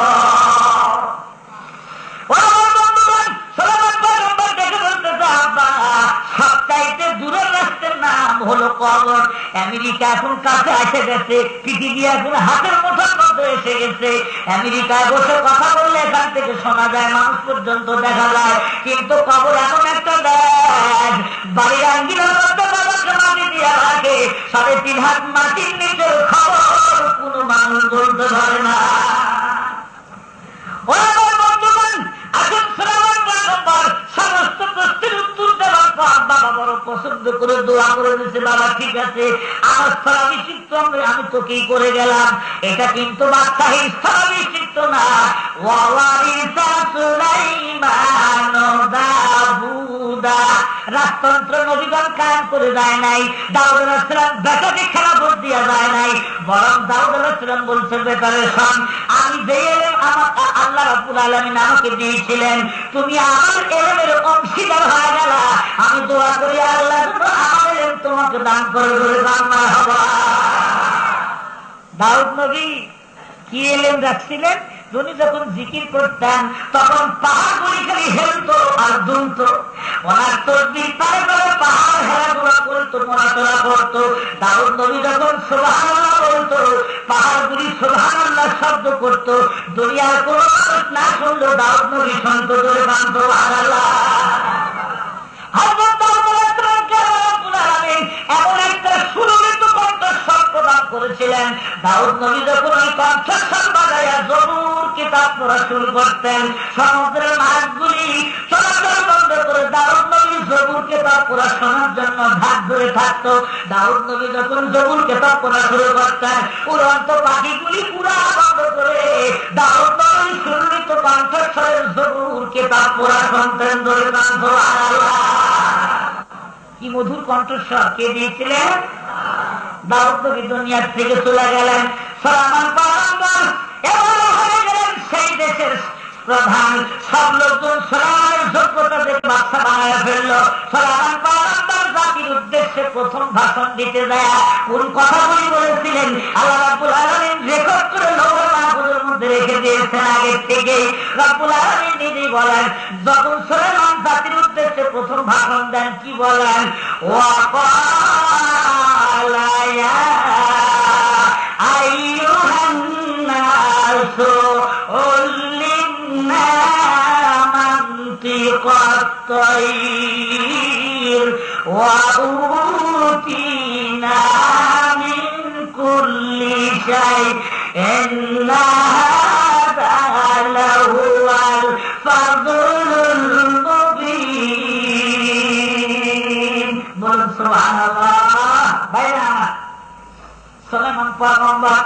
সবচাইতে দূরের রাষ্ট্রের নাম হলো কবর। আমেরিকা এখন কাছে এসে গেছে, পৃথিবী এখন হাতের মুঠোর মধ্যে এসে গেছে। আমেরিকায় বসে কথা বললে এখান থেকে শোনা যায়, মানুষ পর্যন্ত দেখা যায়। কিন্তু কবর এমন একটা দেশ, বাড়ির আঙ্গিনার মধ্যে বাবাকে মাটি দিয়ে রাখে, 3.5 হাত মাটির নিচের খবর কোনো মানুষ বলতে পারে না। সমস্ত প্রশ্নের উত্তর দেওয়ার পর বাবা বড় পছন্দ করে দোয়া করে দিয়েছে, বাবা ঠিক আছে আমার স্থলাবি চিত্ত আমি তোকেই করে গেলাম। এটা কিন্তু বাদশাহীর স্থলাবি চিত্ত না। রাজতন্ত্র নবীগণ কায়েম করে যায় নাই, দাউদ আলাইহিস সালাম বেটাকে খেলাফত দিয়া যায় নাই, বরং দাউদ আলাইহিস সালাম বলছে, বেটারে শোন, আমি যে এলেম আল্লাহ রাব্বুল আলামিন আমাকে দিয়েছিলেন, তুমি আমার এলেমের অংশীদার হয়ে গেলা। আমি দোয়া করি আল্লাহ আমার এলেম তোমাকে দান করে ধরে রান্না হবা। দাউদ নবী কি এলেম রাখছিলেন? উনি যখন জিকির করতেন তখন পাহাড়গুলি খালি হেলতো আর দুলত। ওনার তসবিহ পারে পারে পাহাড় হেলাধুলা করতো, নড়াচড়া করতো। দাউদ নবী যখন সুবহানাল্লাহ বলতো, পাহাড়গুলি সুবহানাল্লাহ শব্দ করতো। দুনিয়ার কোন মানুষ না শুনলেও দাউদ নবী শুনত, ধরে বান্ধব সুবহানাল্লাহ। এমন একটা সুললিত কণ্ঠস্বর প্রদান করেছিলেন। দাউদ নবী যখন ওই কণ্ঠস্বর বাজাইয়া জবুর কিতাব পড়া শুরু করতেন, সমুদ্রের মাছগুলি চলাচল বন্ধ করে দাউদ নবী জবুর কিতাব পড়া শোনার জন্য ভাগ ধরে থাকতো। দাউদ নবী যখন জবুর কিতাব পড়া শুরু করতেন, উড়ন্ত পাখিগুলি পুরা বন্ধ করে দাউদ নবী সুললিত কণ্ঠস্বরের জবুর কিতাব পড়া শুনতেন। ধরে সুবহানাল্লাহ। কি মধুর কণ্ঠস্বর কে দিয়েছিলেন? দাউদ নবী দুনিয়ার থেকে চলে গেলেন। সুলাইমান পয়গম্বর এমন হয়ে গেলেন সেই দেশের প্রধান। সব লোকজন সুলাইমানের যোগ্যতা দেখে বাদশা বানায় ফেললো। সুলাইমান পয়গম্বর জাতির উদ্দেশ্যে প্রথম ভাষণ দিতে যায় কোন কথাগুলি বলেছিলেন আল্লাহ রাব্বুল আলামিন রেকর্ড করে লৌহ মাহফুজের মধ্যে রেখে দিয়েছেন আগের থেকেই। রাব্বুল আলামিন নিজেই বলেন, যখন সুলাইমান জাতির উদ্দেশ্যে প্রথম ভাষণ দেন কি বলেন? ওয়া ক্বালা ইয়া علمنا منطق الطير وأوتينا من كل شيء إن هذا لهو الفضل المبين বলুন সুবহানাল্লাহ। ভাইরা সুলাইমান পয়গম্বর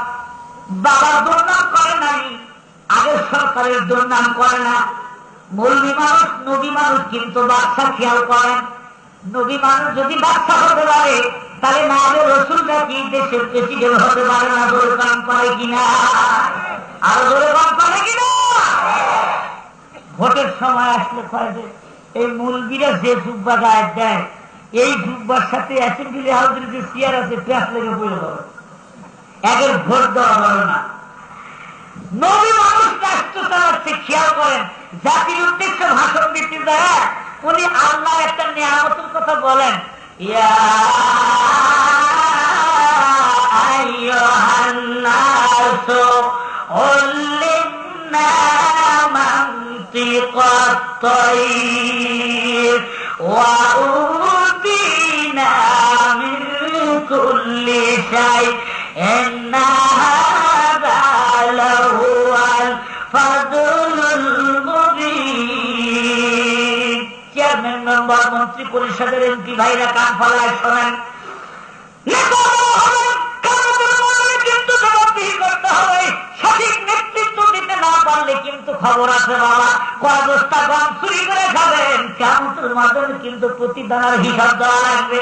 বাবার দুর্নাম করে নাই, আগের সরকারের দুর্নাম করে না। মৌলবী মানুষ নবী মানুষ কিন্তু বাদশা খেয়াল করেন। নবী মানুষ যদি বাদশা হতে পারে তাহলে না হলে রসুলরা কি দেশের প্রেসিডেন্ট হতে পারে না? জোরে কাম করে কিনা? আরো জোরে কাম করে কিনা? ভোটের সময় আসলে কয় যে এই মৌলবীরা যে জুব্বা গায়ে দেয়, এই জুব্বার সাথে অ্যাসেম্বলি হাউসের যে চেয়ার আছে প্যাস লেগে পড়ে যাবে, একের ভোট দেওয়া হবে না। নবী মানুষ রাষ্ট্র চালাচ্ছে, খেয়াল করেন। জাতির উদ্দেশ্যে ভাষণ দিতে যায় উনি আল্লাহ একটা নিয়ামতের কথা বলেন, ইয়া আইয়ুহান নাসু উল্লিমনা মানতিকাত তায়র ওয়া উতিনা মিন কুল্লি শাই ইন্না হাযা লাহুয়াল ফাদলুল মুবিন। চেয়ারম্যান, মেম্বার, মন্ত্রী পরিষদের এমপি ভাইরা কান ফলায় শোনেন, কিন্তু জবাবদিহি করতে হবে। সঠিক নেতৃত্ব দিতে না পারলে কিন্তু খবর আছে বাবা, কয় বস্তা গম চুরি করে খাবেন, কিয়ামতের মাধ্যমে কিন্তু প্রতিদানের হিসাব দেওয়া লাগবে,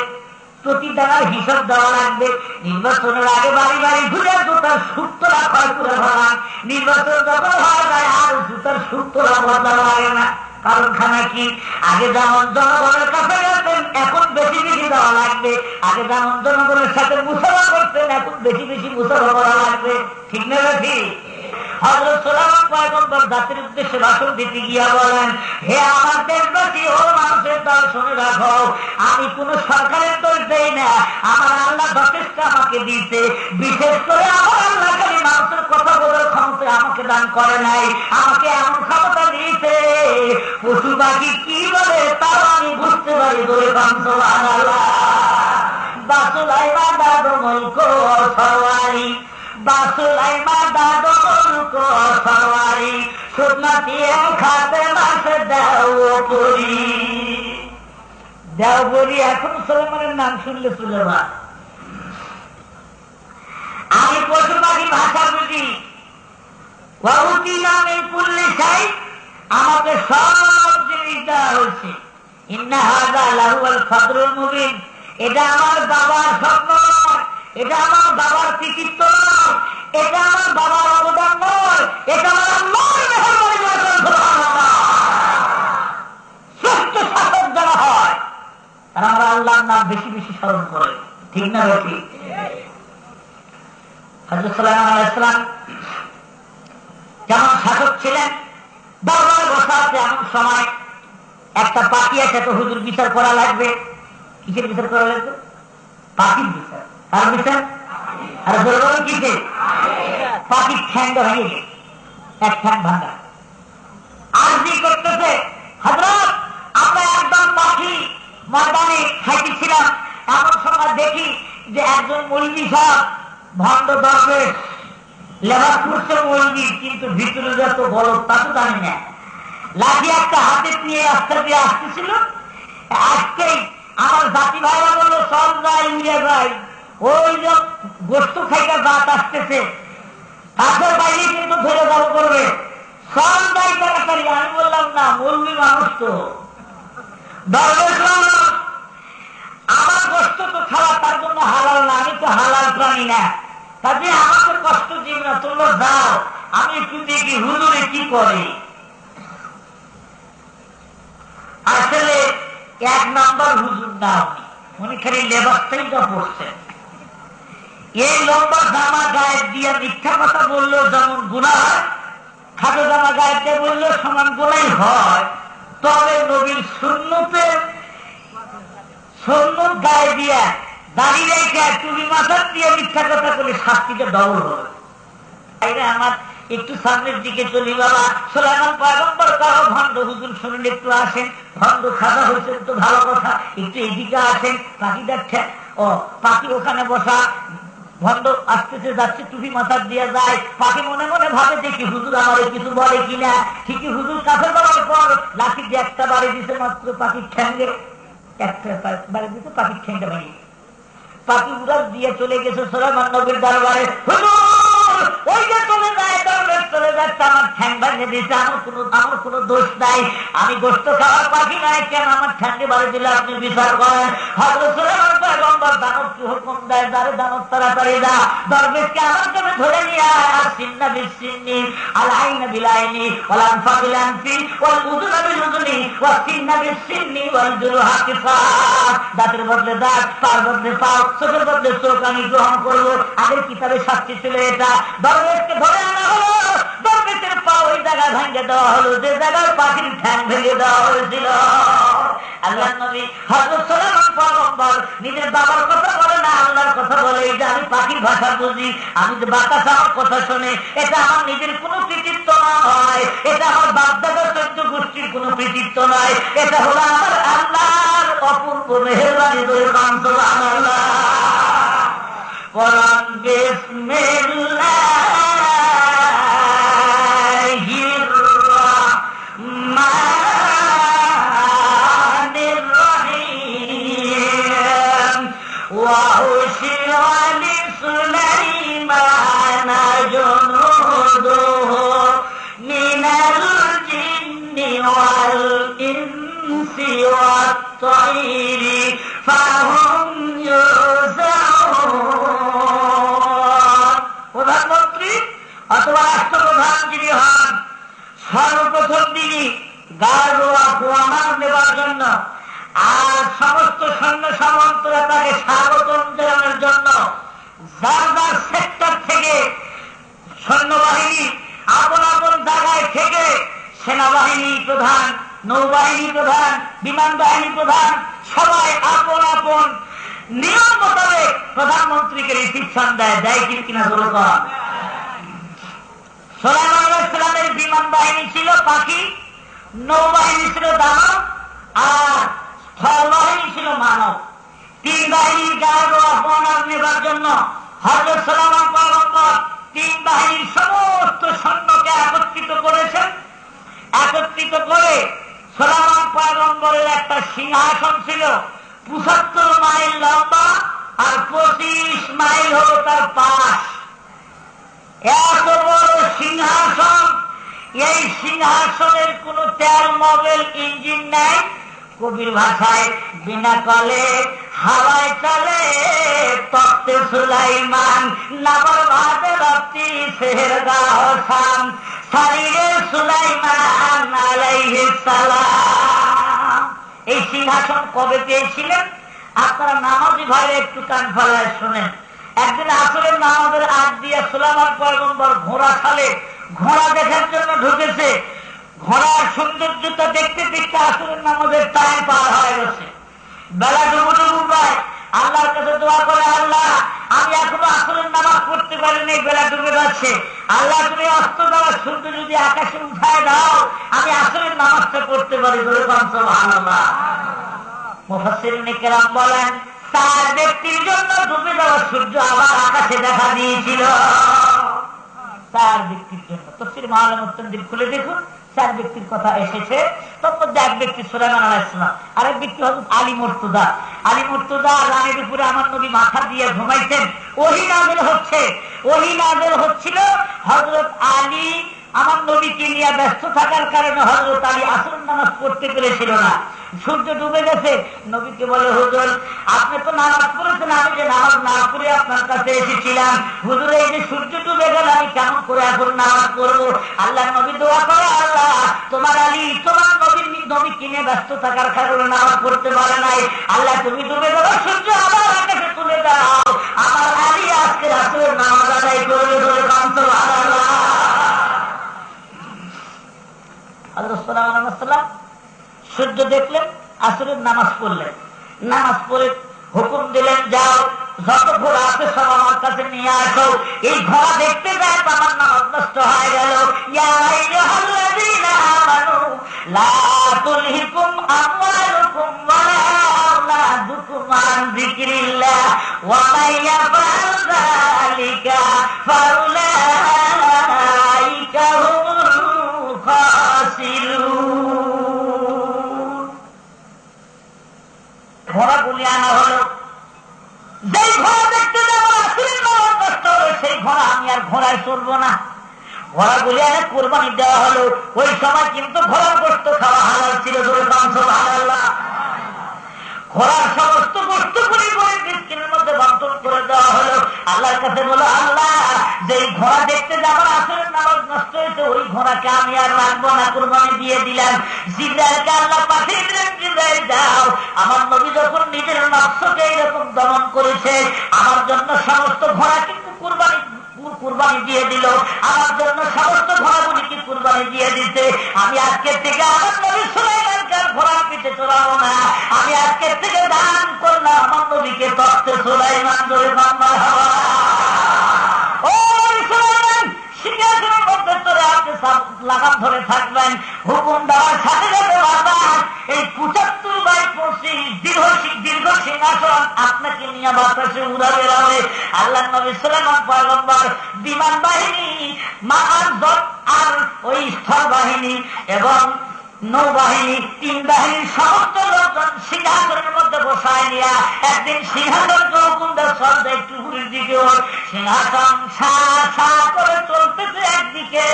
প্রতিদানের হিসাব দেওয়া লাগবে। নির্বাচনের আগে বাড়ি বাড়ি ঘুরে জুতার সুতরা ক্ষয় করে ফেলান, নির্বাচন যখন হয়ে যায় আর জুতার সুতরা বদলা লাগে না। কারণ খানা কি, আগে যেমন জনগণের কাছে গেছেন এখন বেশি বেশি দেওয়া লাগবে, আগে যেমন জনগণের সাথে মুসাফা করতেন এখন বেশি বেশি মুসাফা করা লাগবে, ঠিক না? ঠিক। হযরত সুলাইমান পয়গম্বর জাতির উদ্দেশ্যে ভাষণ দিতে গিয়া বলেন, হে আমার দেশবাসী, ও মানুষের দল, শুনে রাখো, আমি কোন সরকারের দোষ দেই না, আমার আল্লাহ যথেষ্ট আমাকে দিয়েছে। বিশেষ করে আমার আল্লাহ খালি মানুষের কথা বলার ক্ষমতা আমাকে দান করে নাই, আমাকে এমন ক্ষমতা দিয়েছে পশু পাখি কি বলে তাও আমি বুঝতে পারি। বলে সুবহানাল্লাহ। বাসুলাইমান দাদু মুলক সওয়ারি, বাসুলাইমান দাদু মুলক সওয়ারি, সুন্নতি খাতে মাসে দেওপুরি। দেওপুরি এখন সুলাইমানের নাম শুনলে সুলেমান। আমি পশু পাখি ভাষা বুঝি, ওয়াউতি নামে পুল্লি চাই, আমাকে সব জিনিস দেওয়া হয়েছে। ইন্না হাযা লাহুয়াল ফাদলুল মুবিন, এটা আমার বাবার স্বপ্ন নয়, এটা আমার বাবার কৃতিত্ব নয়, এটা আমার বাবার অবদান নয়, এটা আমার আল্লাহর মেহেরবানি। সুবহানাল্লাহ। শ্রেষ্ঠ শাসক যারা হয় তারা আমরা আল্লাহর নাম বেশি বেশি স্মরণ করে, ঠিক না? ঠিক। হযরত সুলাইমান আলাইহিস সালাম যেমন শাসক ছিলেন, দরবারে বসা আছে, এমন সময় একটা পাখি আছে, তো হুজুর বিচার করা লাগবে। কিসের বিচার করা লাগবে? পাখির বিচার। কার বিচার? আর বলবেন কিসের? পাখির ঠ্যাংটা ভেঙে গেছে, এক ঠ্যাং ভাঙা। আরজি করতেছে, হযরত আমরা একদম পাখি ময়দানে খাইতেছিলাম, এমন সময় দেখি যে একজন মৌলবী সাহেব, ভণ্ড দরবেশ, লেবাস করছে মৌলবী, কিন্তু ভিতরে যত বড় তা তো জানি না, লাঠি একটা হাতে নিয়ে রাস্তা দিয়ে আসতেছিল। আজকেই আমার জাতি ভাইরা বললো চল যাই, উড়ে যাই, ওই যে গোস্ত খাইকা দাঁত আসতেছে, কাছের বাইরে কিন্তু ধরে যাও করবে, চল যাই তাড়াতাড়ি। আমি বললাম না, মৌলবী মানুষ তো, দরবেশ মানুষ, আমার গোস্ত তো খাওয়া তার জন্য হালাল না, আমি তো হালাল প্রাণী না, কাজে আমাকে কষ্ট দিন না, তোমরা যাও, আমি একটু দেখি হুজুরে কি করে। আসলে এক নম্বর হুজুর না, উনি খালি লেবাসটাই তো পড়ছেন। এই লম্বা জামা গায়ে দিয়ে মিথ্যা কথা বললেও যেমন গুনাহ হয়, খাটো জামা গায়ে দিয়ে বললেও সমান গুনাই হয়। তবে নবীর সুন্নত গায়ে দিয়া দাঁড়িয়ে রেখে টুপি মাথার দিয়ে মিথ্যা কথা বলে শাস্তিটা ডবল হবে। আমার একটু সামনের দিকে চলি বাবা। সুলাইমান পয়গম্বর কারো ভণ্ড হুজুর শুনুন একটু আসেন, ভণ্ড খাজা হয়েছে তো ভালো কথা, একটু এদিকে আসেন। পাখি দেখছে, ও পাখি ওখানে বসা, ভণ্ড আসতেছে যাচ্ছে, টুপি মাথার দিয়ে যায়। পাখি মনে মনে ভাবে দেখি হুজুর আমার কিছু বলে কিনা। ঠিকই হুজুর কাছে যাওয়ার পর লাঠি দিয়ে একটা বাড়ি দিতে, মাত্র পাখির ঠ্যাঙ্গে একটা বাড়ি দিতে, পাখির ঠ্যাংটা ভেঙে পাখি উড়াল দিয়ে চলে গেছে সুলাইমান নবীর দরবারে। হুজুর ওই যে চলে যায়, দরবার চলে যাচ্ছে, আমার ঠ্যাং ভেঙে দিয়েছে, আমার কোনো দোষ নাই, আমি গোশত খাওয়ার পাখি নাই, কেন আমার ঠ্যাঙ্গে বাড়ি দিলে আপনি বিচার করেন? হযরত সুলাইমান পয়গম্বর দানবকে হুকুম দেয়, যারে দানব তাড়াতাড়ি যা, দরবেশকে আমার কাছে ধরে নিয়ে আয়। আর সিন্না বিসিন্নি, আল আইনা বিল আইনি, ওয়াল আনফা বিল আনফি, ওয়াল উযুনা বিল উযুনি, ওয়াস সিন্না বিসিন্নি, ওয়াল জুরুহা কিসাস। দাঁতের বদলে দাঁত, পার বদলে পাও, চোখের বদলে চোখ আমি গ্রহণ করবো। আগের কিতাবে শাস্তি ছিল এটা। দরবেশকে ধরে আনা হলো, দরবেশের পা ওই জায়গায় ভেঙে দেওয়া হলো যে জায়গায় পাখির ঠ্যাং ভেঙে দেওয়া হয়েছিল। আল্লাহর নবী হযরত সুলাইমান পয়গম্বর নিজের বাবার কথা বলে না, আল্লাহর কথা বলে। এটা আমি পাখির ভাষা বুঝি, আমি যে বাতাস আমার কথা শুনে, এটা আমার নিজের কোনো কৃতিত্ব নয়, এটা আমার বাপদাদা 14 গোষ্ঠীর কোনো কৃতিত্ব নয়, এটা হলো আমার আল্লাহর অপূর্ব মেহেরবানি। সুবহানাল্লাহ। কোরআন বিসমিল্লাহির রাহমানির রহিম। ওয়া উশিরা লিসুলাইমানা জুনুদুহু মিনাল জিন্নি ওয়াল ইনসি ওয়াত তায়রি ফাহুম ইউযাউন। প্রধানমন্ত্রী অথবা রাষ্ট্রপ্রধান যিনি হন, সর্বপ্রথম তিনি গাড়োয়া প্রমাণ নেবার জন্য আর সমস্ত সৈন্য সামন্তরা তাকে স্বাগতম জানানোর জন্য যার যার সেক্টর থেকে সৈন্যবাহিনী আপন আপন জায়গায় থেকে সেনাবাহিনী প্রধান, নৌবাহিনী প্রধান, বিমান বাহিনী প্রধান সবাই আপন আপন নিয়ম মোতাবেক প্রধানমন্ত্রীকে রিসিপশন দেয়। দেয় কিনা বলো? সুলাইমান আলাইহিস সালামের বিমান বাহিনী ছিল পাখি, নৌবাহিনী ছিল দানব, আর স্থলবাহিনী ছিল মানব। 3 বাহিনীর গার্ড ও অপমান নেবার জন্য হযরত সুলাইমান পয়গম্বর 3 বাহিনীর সমস্ত সৈন্যকে একত্রিত করেছেন। একত্রিত করে সুলাইমান পয়গম্বরের একটা সিংহাসন ছিল 75 মাইল লম্বা আর 25 মাইল হল তার পাশ। এত বড় সিংহাসন, এই সিংহাসনের কোন তেল মোবিল ইঞ্জিন নাই, কবির ভাষায় বিনা কলে হাওয়ায় চলে। তখতে সুলাইমান নাবর ভাতে রক্তি সেহরগাহসান শরীরে সুলাইমান আলাইহিস সালাম। এই সিংহাসন কবে পেয়েছিলেন? আপনারা নামাজি ভাইরা একটু কান ফলায় শোনেন। একদিন আসরের নামাজের আগ দিয়ে সুলাইমান পয়গম্বর ঘোড়া খালে ঘোড়া দেখার জন্য ঢুকেছে। ঘোড়ার সৌন্দর্যতা দেখতে দেখতে আসরের নামাজের টাইম পার হয়ে গেছে। বেলা ডুবুডুবু পায়, আল্লাহর কাছে দোয়া করে, আল্লাহ আমি এখনো আসরের নামাজ পড়তে পারিনি, বেলা ডুবে যাচ্ছে, আল্লাহ তুমি অস্ত দেওয়া সূর্য যদি আকাশে উঠায় দাও আমি আসরের নামাজটা পড়তে পারি। সুবহানাল্লাহ। মুফাসসিরিনে কেরাম বলেন 4 ব্যক্তির জন্য ডুবে যাওয়া সূর্য আবার আকাশে দেখা দিয়েছিল। 4 ব্যক্তির জন্য। তাফসীর মাআলিমুত তানজিল খুলে দেখুন, 4 ব্যক্তির কথা এসেছে। তার মধ্যে এক ব্যক্তি সুলাইমান আলাইহিস সালাম, আরেক ব্যক্তি হযরত আলী মুর্তজা। আলী মুর্তজা রানের উপরে আমার নবী মাথা দিয়ে ঘুমাইতেন। ওহী নাযিল হচ্ছে, ওহী নাযিল হচ্ছিল। হযরত আলী আমার নবীকে নিয়ে ব্যস্ত থাকার কারণে হযরত আলী আসরের নামাজ পড়তে পেরেছিল না। সূর্য ডুবে গেছে, নবীকে বলে, হুজুর আপনি তো নামাজ পড়েছেন, আমি যে নামাজ না পড়ে আপনার কাছে এসেছিলাম, হুজুর এই যে সূর্য ডুবে গেল আমি কেমন করে এখন নামাজ পড়বো? আল্লাহ নবী দোয়া করে, আল্লাহ তোমার আলী তোমার নবী কিনে ব্যস্ত থাকার কারণে নামাজ পড়তে পারে নাই, আল্লাহ তুমি ডুবে গেল সূর্য আবার আকাশে তুলে দাও, আমার আলী আজকে রাসূলের নামাজ আদায় করবে। সুবহানাল্লাহ। হযরত সুলাইমান আলাইহিস সালাম সূর্য দেখলেন, আসরের নামাজ পড়লেন, নামাজ পড়ে হুকুম দিলেন, যাও যত ঘোড়া আছে সব আমার কাছে নিয়ে আসো। এই ঘোড়া দেখতে যায় আমার নামাজ নষ্ট হয়ে গেল। ইয়া আইয়ুহাল্লাযীনা আমানু লা তুলহিকুম আমওয়ালুকুম ওয়ালা আওলাদুকুম আন যিকরিল্লাহ ওয়া মান ইয়াফআল যালিকা ফাউলাইকা হুমুল খাসিরুন। ঘোড়াগুলি আনা হলো। যেই ঘোড়া দেখতে যাবো আসলের নামাজ নষ্ট হলো, সেই ঘোড়া আমি আর ঘোড়ায় চড়বো না। ঘোড়াগুলি এনে কোরবানি দেওয়া হলো। ওই সময় কিন্তু ঘোড়ার গোশত খাওয়া হালাল ছিল। সুবহানাল্লাহ। ঘোড়ার সমস্ত গোশতগুলি করে মিসকিনের মধ্যে বন্টন করে দেওয়া হলো। আল্লাহর কাছে বলো, আল্লাহ যেই ঘোড়া দেখতে যাবার আসলের নামাজ নষ্ট হয়েছে, ওই ঘোড়াকে আমি আর রাখবো না, কোরবানি দিয়ে দিলাম। জিবরাইলকে আল্লাহ পাঠিয়ে দিলেন, জিবরাইল যাও, আমার নবী যখন নিজের নফসকে এইরকম দমন করেছে, আমার জন্য সমস্ত ঘোড়া কিন্তু কুরবানি দিয়ে দিল, আমার জন্য সমস্ত ঘোড়াগুলিকে কুরবানি দিয়ে দিতে। আমি আজকের থেকে আমার নবী সুলাইমানকে ঘোড়ার পিঠে চড়াবো না। আমি আজকের থেকে দান করলাম আমার নবীকে তখ্তে সুলাইমান ধরে মামলা হওয়া। সিংহাসনের মধ্যে চলে আপনি লাগাম ধরে থাকবেন। হুকুম দেওয়ার সাথে সাথে বাতাস এই 75/25 দীর্ঘ সিংহাসন আপনাকে নিয়ে বাতাসে উড়া বেড়াবে। আল্লাহ নবী সুলাইমান পয়গম্বর বিমান বাহিনী, মহাজট আর ওই স্থল বাহিনী এবং নৌবাহিনী, 3 বাহিনীর সমস্ত লোকজন সিংহাসনের মধ্যে বসায় নিয়া একদিন সিংহাসনকে হুকুম দেয় চলতে একটু উপরের দিকে। সিংহাসন সা করে চলতেছে একদিকে।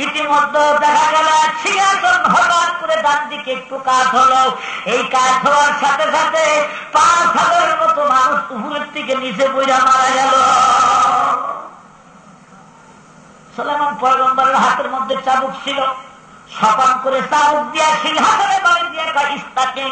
ইতিমধ্যে দেখা গেল সিংহাসন হঠাৎ করে ডান দিকে একটু কাজ হলো। এই কাজ হওয়ার সাথে সাথে 5,000-এর মতো মানুষ উপরের থেকে নিচে পড়ে মারা গেল। সুলাইমান পয়গম্বরের হাতের মধ্যে চাবুক ছিল। সপান করে চাবুক দিয়া সিংহাসনে বাড়ি দিয়ে ইস্তাকে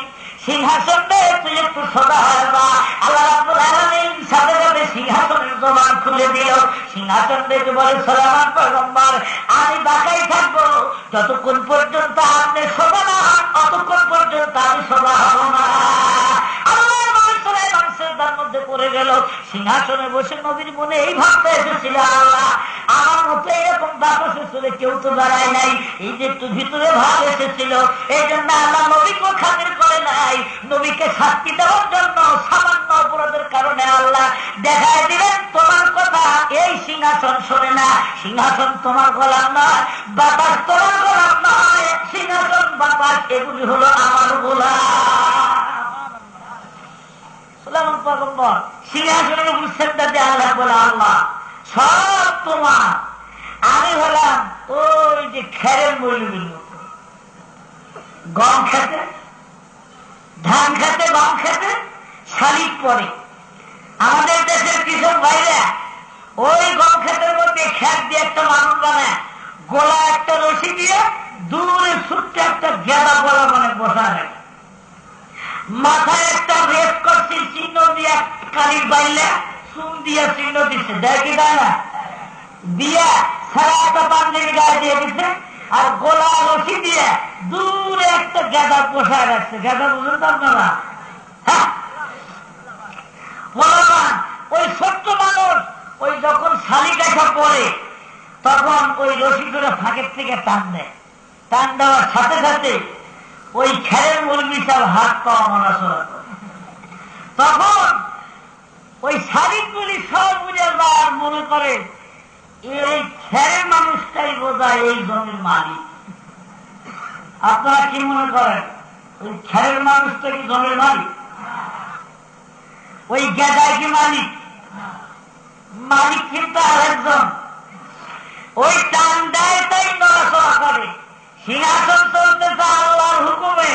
সিংহাসন তুই একটু সোজা হয় বা আল্লাহ রাব্বুল আলামিন সাথে সাথে সিংহাসনের জবান খুলে দিল। সিংহাসন দেখে বলে, সুলাইমান পয়গম্বর আমি বাঁকাই থাকবো যতক্ষণ পর্যন্ত আপনি সোজা না হন, অতক্ষণ পর্যন্ত আমি সোজা হব না। তার মধ্যে পড়ে গেল। সিংহাসনে বসে নবীর মনে এই ভাবটা এসেছিল, আল্লাহ আমার মতো এরকম বাতাসে চলে কেউ তো দাঁড়ায় নাই। এই যে একটু ভিতরে ভাব এসেছিল, এই জন্য আল্লাহ নবীকে খাতির করে নাই। নবীকে শাস্তি দেওয়ার জন্য সামান্য অপরাধের কারণে আল্লাহ দেখায় দিলেন, তোমার কথা এই সিংহাসন শোনে না। সিংহাসন তোমার গোলাম নয়, বাতাস তোমার গোলাম নয়। সিংহাসন বাতাস এগুলি হলো আমার গোলাম। সুলাইমান পয়গম্বর সিংহাসনের উপর সেজদা দিয়ে আল্লাহ বলে, আল্লাহ সব তোমার। আমি হলাম ওই যে খেরের মৌলবীর মতো, গম খেতে, ধান খেতে, গম খেতে শালিক পরে। আমাদের দেশের কৃষক ভাইরা ওই গম খেতের মধ্যে খেত দিয়ে একটা মানুষ বানায়, গোলা একটা রশি দিয়ে দূরে ছোট্ট একটা গেঁদা গলা মানে বসা রাখে, মাথায় একটা রেস করছি চিহ্ন দিয়া, কালির বাইলে চুন দিয়া চিহ্ন দিচ্ছে, দেয় কি দেয় না, দিয়া সারা একটা পাঞ্জাবি গায়ে দিয়ে দিচ্ছে, আর গোলা রশি দিয়ে দূরে একটা গেঁদা পোষায় রাখছে। গেঁদা বুঝুন তো আপনারা? হ্যাঁ, ওই ছোট্ট মানুষ ওই যখন শালিকাঠা পরে তখন ওই রশি ধরে ফাঁকের থেকে টান দেয়। টান দেওয়ার সাথে সাথে ওই খেরের মুরগি সব হাত পাওয়া নড়াচড়া করে। তখন ওই শালিকগুলি সব বুঝে আর মনে করে এই খেরের মানুষটাই বোঝায় এই জমির মালিক। আপনারা কি মনে করেন ওই খেরের মানুষটা কি জমির মালিক? ওই গেদায় কি মালিক? মালিক কিন্তু আরেকজন। ওই টান দেয় তাই নড়াচড়া করে। সিংহাসন চলতেছে আল্লাহর হুকুমে।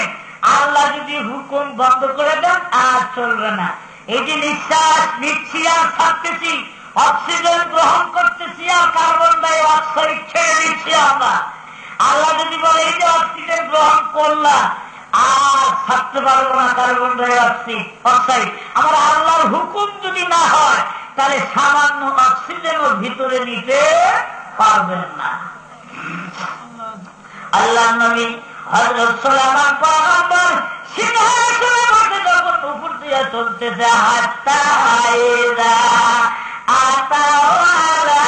আল্লাহ যদি হুকুম বন্ধ করে দেন আর চলবে না। এই যে নিঃশ্বাস নিচ্ছি আর ছাড়তেছি, অক্সিজেন গ্রহণ করতেছি আর কার্বন ডাই অক্সাইড ছেড়ে দিচ্ছি আমরা। আল্লাহ যদি বলে এই যে অক্সিজেন গ্রহণ করলাম আর ছাড়তে পারবো না কার্বন ডাই অক্সাইড, আমার আল্লাহর হুকুম যদি না হয় তাহলে সামান্য অক্সিজেনও ভিতরে নিতে পারবেন না। আল্লাহ নবী হযরত সুলাইমান পয়গম্বর সিংহাসনের মধ্যে যখন উপর দিয়ে দিয়া চলতেছে। হাত্তা ইযা আতাও আলা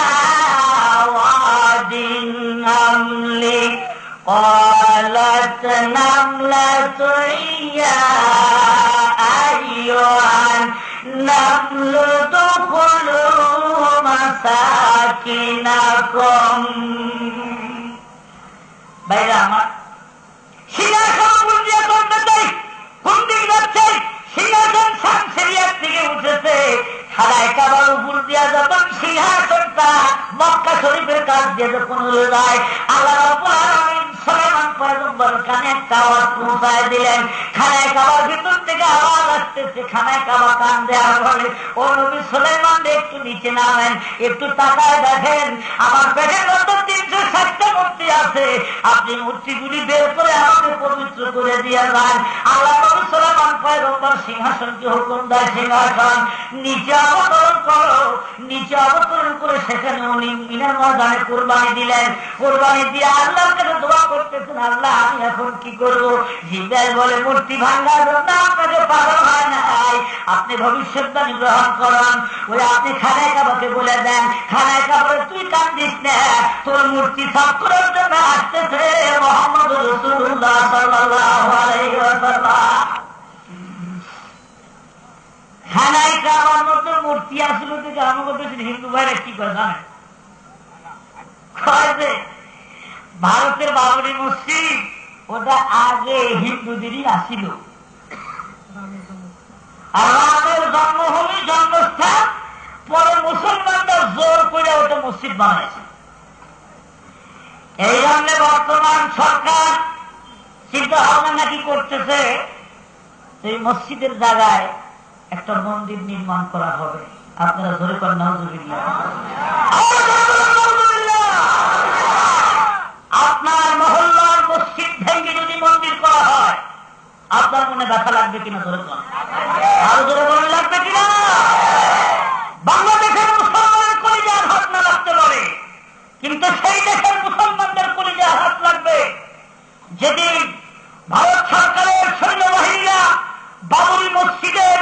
ওয়াদিন নামলি قالت نملة يا أيها النمل ادخلوا مساكنكم বাইরে আমার সিংহাসন দিয়ে চলতে চাই, কোন দিক যাচ্ছে? সিংহাসন শামসেরিয়ার থেকে উঠেছে, খানায় কাবার উপর দিয়া যখন সিংহাসনটা মক্কা শরীফের কাছ দিয়ে যখন উড়ে যায়, আল্লাহ রাব্বুল আলামিন সুলাইমান পয়গম্বর কানে একটা আওয়াজ পৌঁছায় দিলেন। খানায় কাবার ভিতর থেকে আওয়াজ আসতেছে, খানায় কাবা কান দেওয়ার বলে, ও নবী সুলাইমান একটু নিচে নামেন, একটু তাকায় দেখেন আমার পেটের মধ্যে 360টা মূর্তি আছে, আপনি মূর্তিগুলি বের করে আমাকে পবিত্র করে দিয়ে যান। আল্লাহ নবী সুলাইমান পয়গম্বর সিংহাসনকে হুকুম দেয়, সিংহাসন নিচে অবতরণ করো। নিচে অবতরণ করে সেখানে উনি মিনার ময়দানে কোরবানি দিলেন। কোরবানি দিয়ে আল্লাহর কাছে দোয়া করতেছেন, আল্লাহ আমি এখন কি করবো? জিব্রাইল বলে, মূর্তি ভাঙার জন্য আপনাকে পাগল হয় নাই, আপনি ভবিষ্যৎবাণী গ্রহণ করুন। ওই আপনি খানায় কাবাকে বলে দেন, খানায় কাবাকে তুই কান্দিস না, তোর মূর্তি সাফ করার জন্য আসতেছে মুহাম্মদ রাসূলুল্লাহ সাল্লাল্লাহু আলাইহি ওয়াসাল্লাম। খানায় কাবার মতো মূর্তি আসলো থেকে আমাকে বেশি হিন্দু ভাইরা কি করে জানেন? ভারতের বাবরি মসজিদ ওটা আগে হিন্দুদেরই আসিল, আর রামের জন্মভূমি জন্মস্থান, পরে মুসলমানরা জোর করে ওটা মসজিদ বানাইছে। এই জন্য বর্তমান সরকার চিন্তা ভাবনা নাকি করতেছে এই মসজিদের জায়গায় একটা মন্দির নির্মাণ করা হবে। আপনারা জোরে করেন নাউজুবিল্লাহ। আপনার মহল্লার মসজিদ ভেঙে যদি মন্দির করা হয়, আপনার মনে ব্যথা লাগবে কিনা? জোরে করেন, আরো জোরে বলেন লাগবে কিনা? বাংলাদেশের মুসলমানের কলিজে আঘাত না লাগতে পারে, কিন্তু সেই দেশের মুসলমানদের কলিজে আঘাত লাগবে যেদিন ভারত সরকারের সৈন্যবাহিনীরা বাবরি মসজিদের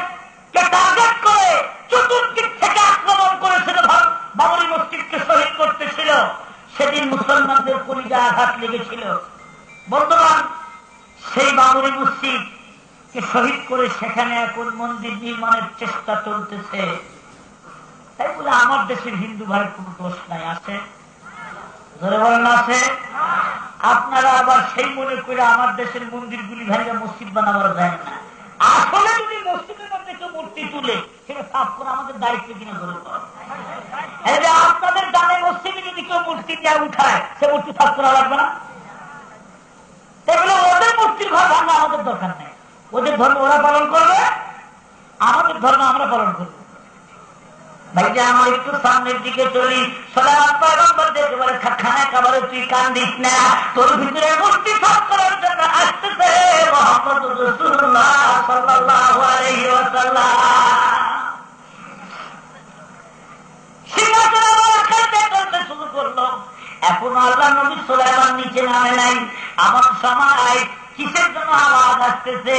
কে টার্গেট করে চতুর্দিক থেকে আক্রমণ করেছিল, বাবরি মসজিদকে শহীদ করতেছিল, সেদিন মুসলমানদের কলিজা আঘাত লেগেছিল। বর্তমান সেই বাবরি মসজিদকে শহীদ করে সেখানে এখন মন্দির নির্মাণের চেষ্টা চলতেছে। তাই বলে আমার দেশের হিন্দু ভাইয়ের কোন দোষ নাই, আছে? ধরে বলেন আছে? আপনারা আবার সেই মনে করে আমার দেশের মন্দিরগুলি ভাইরা মসজিদ বানাবার যায় না। আসলে যদি মসজিদের মধ্যে কেউ মূর্তি তুলে সেটা সাফ করা আমাদের দায়িত্ব কিনা? ধরে আপনাদের দানে মসজিদে যদি কেউ মূর্তি দিয়ে উঠায়, সে মূর্তি সাফ করা লাগবে না? তাহলে ওদের মূর্তির ঘর ভাঙা আমাদের দরকার নেই। ওদের ধর্ম ওরা পালন করবে, আমাদের ধর্ম আমরা পালন করবো। ভাইজা আমার একটু সামনের দিকে চলি। সুলাইমান পয়গম্বর দেখে বলে, খানায় কাবারে তুই কান্দিস না, তোর ভিতরে মূর্তি সাফ করার জন্য আসতেছে মুহাম্মদ রাসূলুল্লাহ সাল্লাল্লাহু আলাইহি ওয়াসাল্লাম। সিংহাসনে আবার খেলতে চলতে শুরু করলো। এখন আল্লাহ নবী সুলাইমান নিচে নামে নাই। আমার সময় কিসের জন্য আওয়াজ আসতেছে?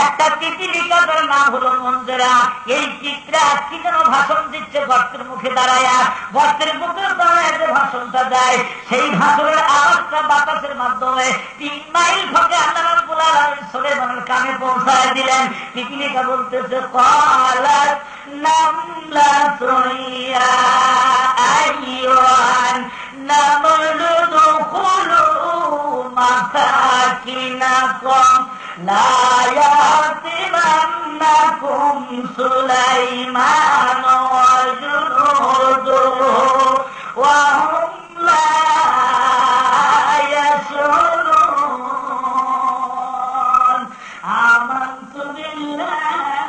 একটা পিপিলিকার নাম হলো মঞ্জেরা। এই চিত্রা কি যেন ভাষণ দিচ্ছে গর্তের মুখে দাঁড়ায়া। গর্তের মুখে দাঁড়ায় যে ভাষণটা দেয়, সেই ভাষণের আওয়াজটা বাতাসের মাধ্যমে 3 মাইল ফাঁকে আল্লাহ রাব্বুল আলামিন সুলাইমানের কানে পৌঁছায় দিলেন। পিপিলিকা বলতেছে, ক্বালাত নামলাতুন ইয়া আইয়ুহান নামলু দুখুলু মাসাকিনাকুম লা ইয়াতিমান্নাকুম সুলাইমান ওয়া জুনুদুহু ওয়া হুম লা ইয়াশউরুন। আমানতু বিল্লাহি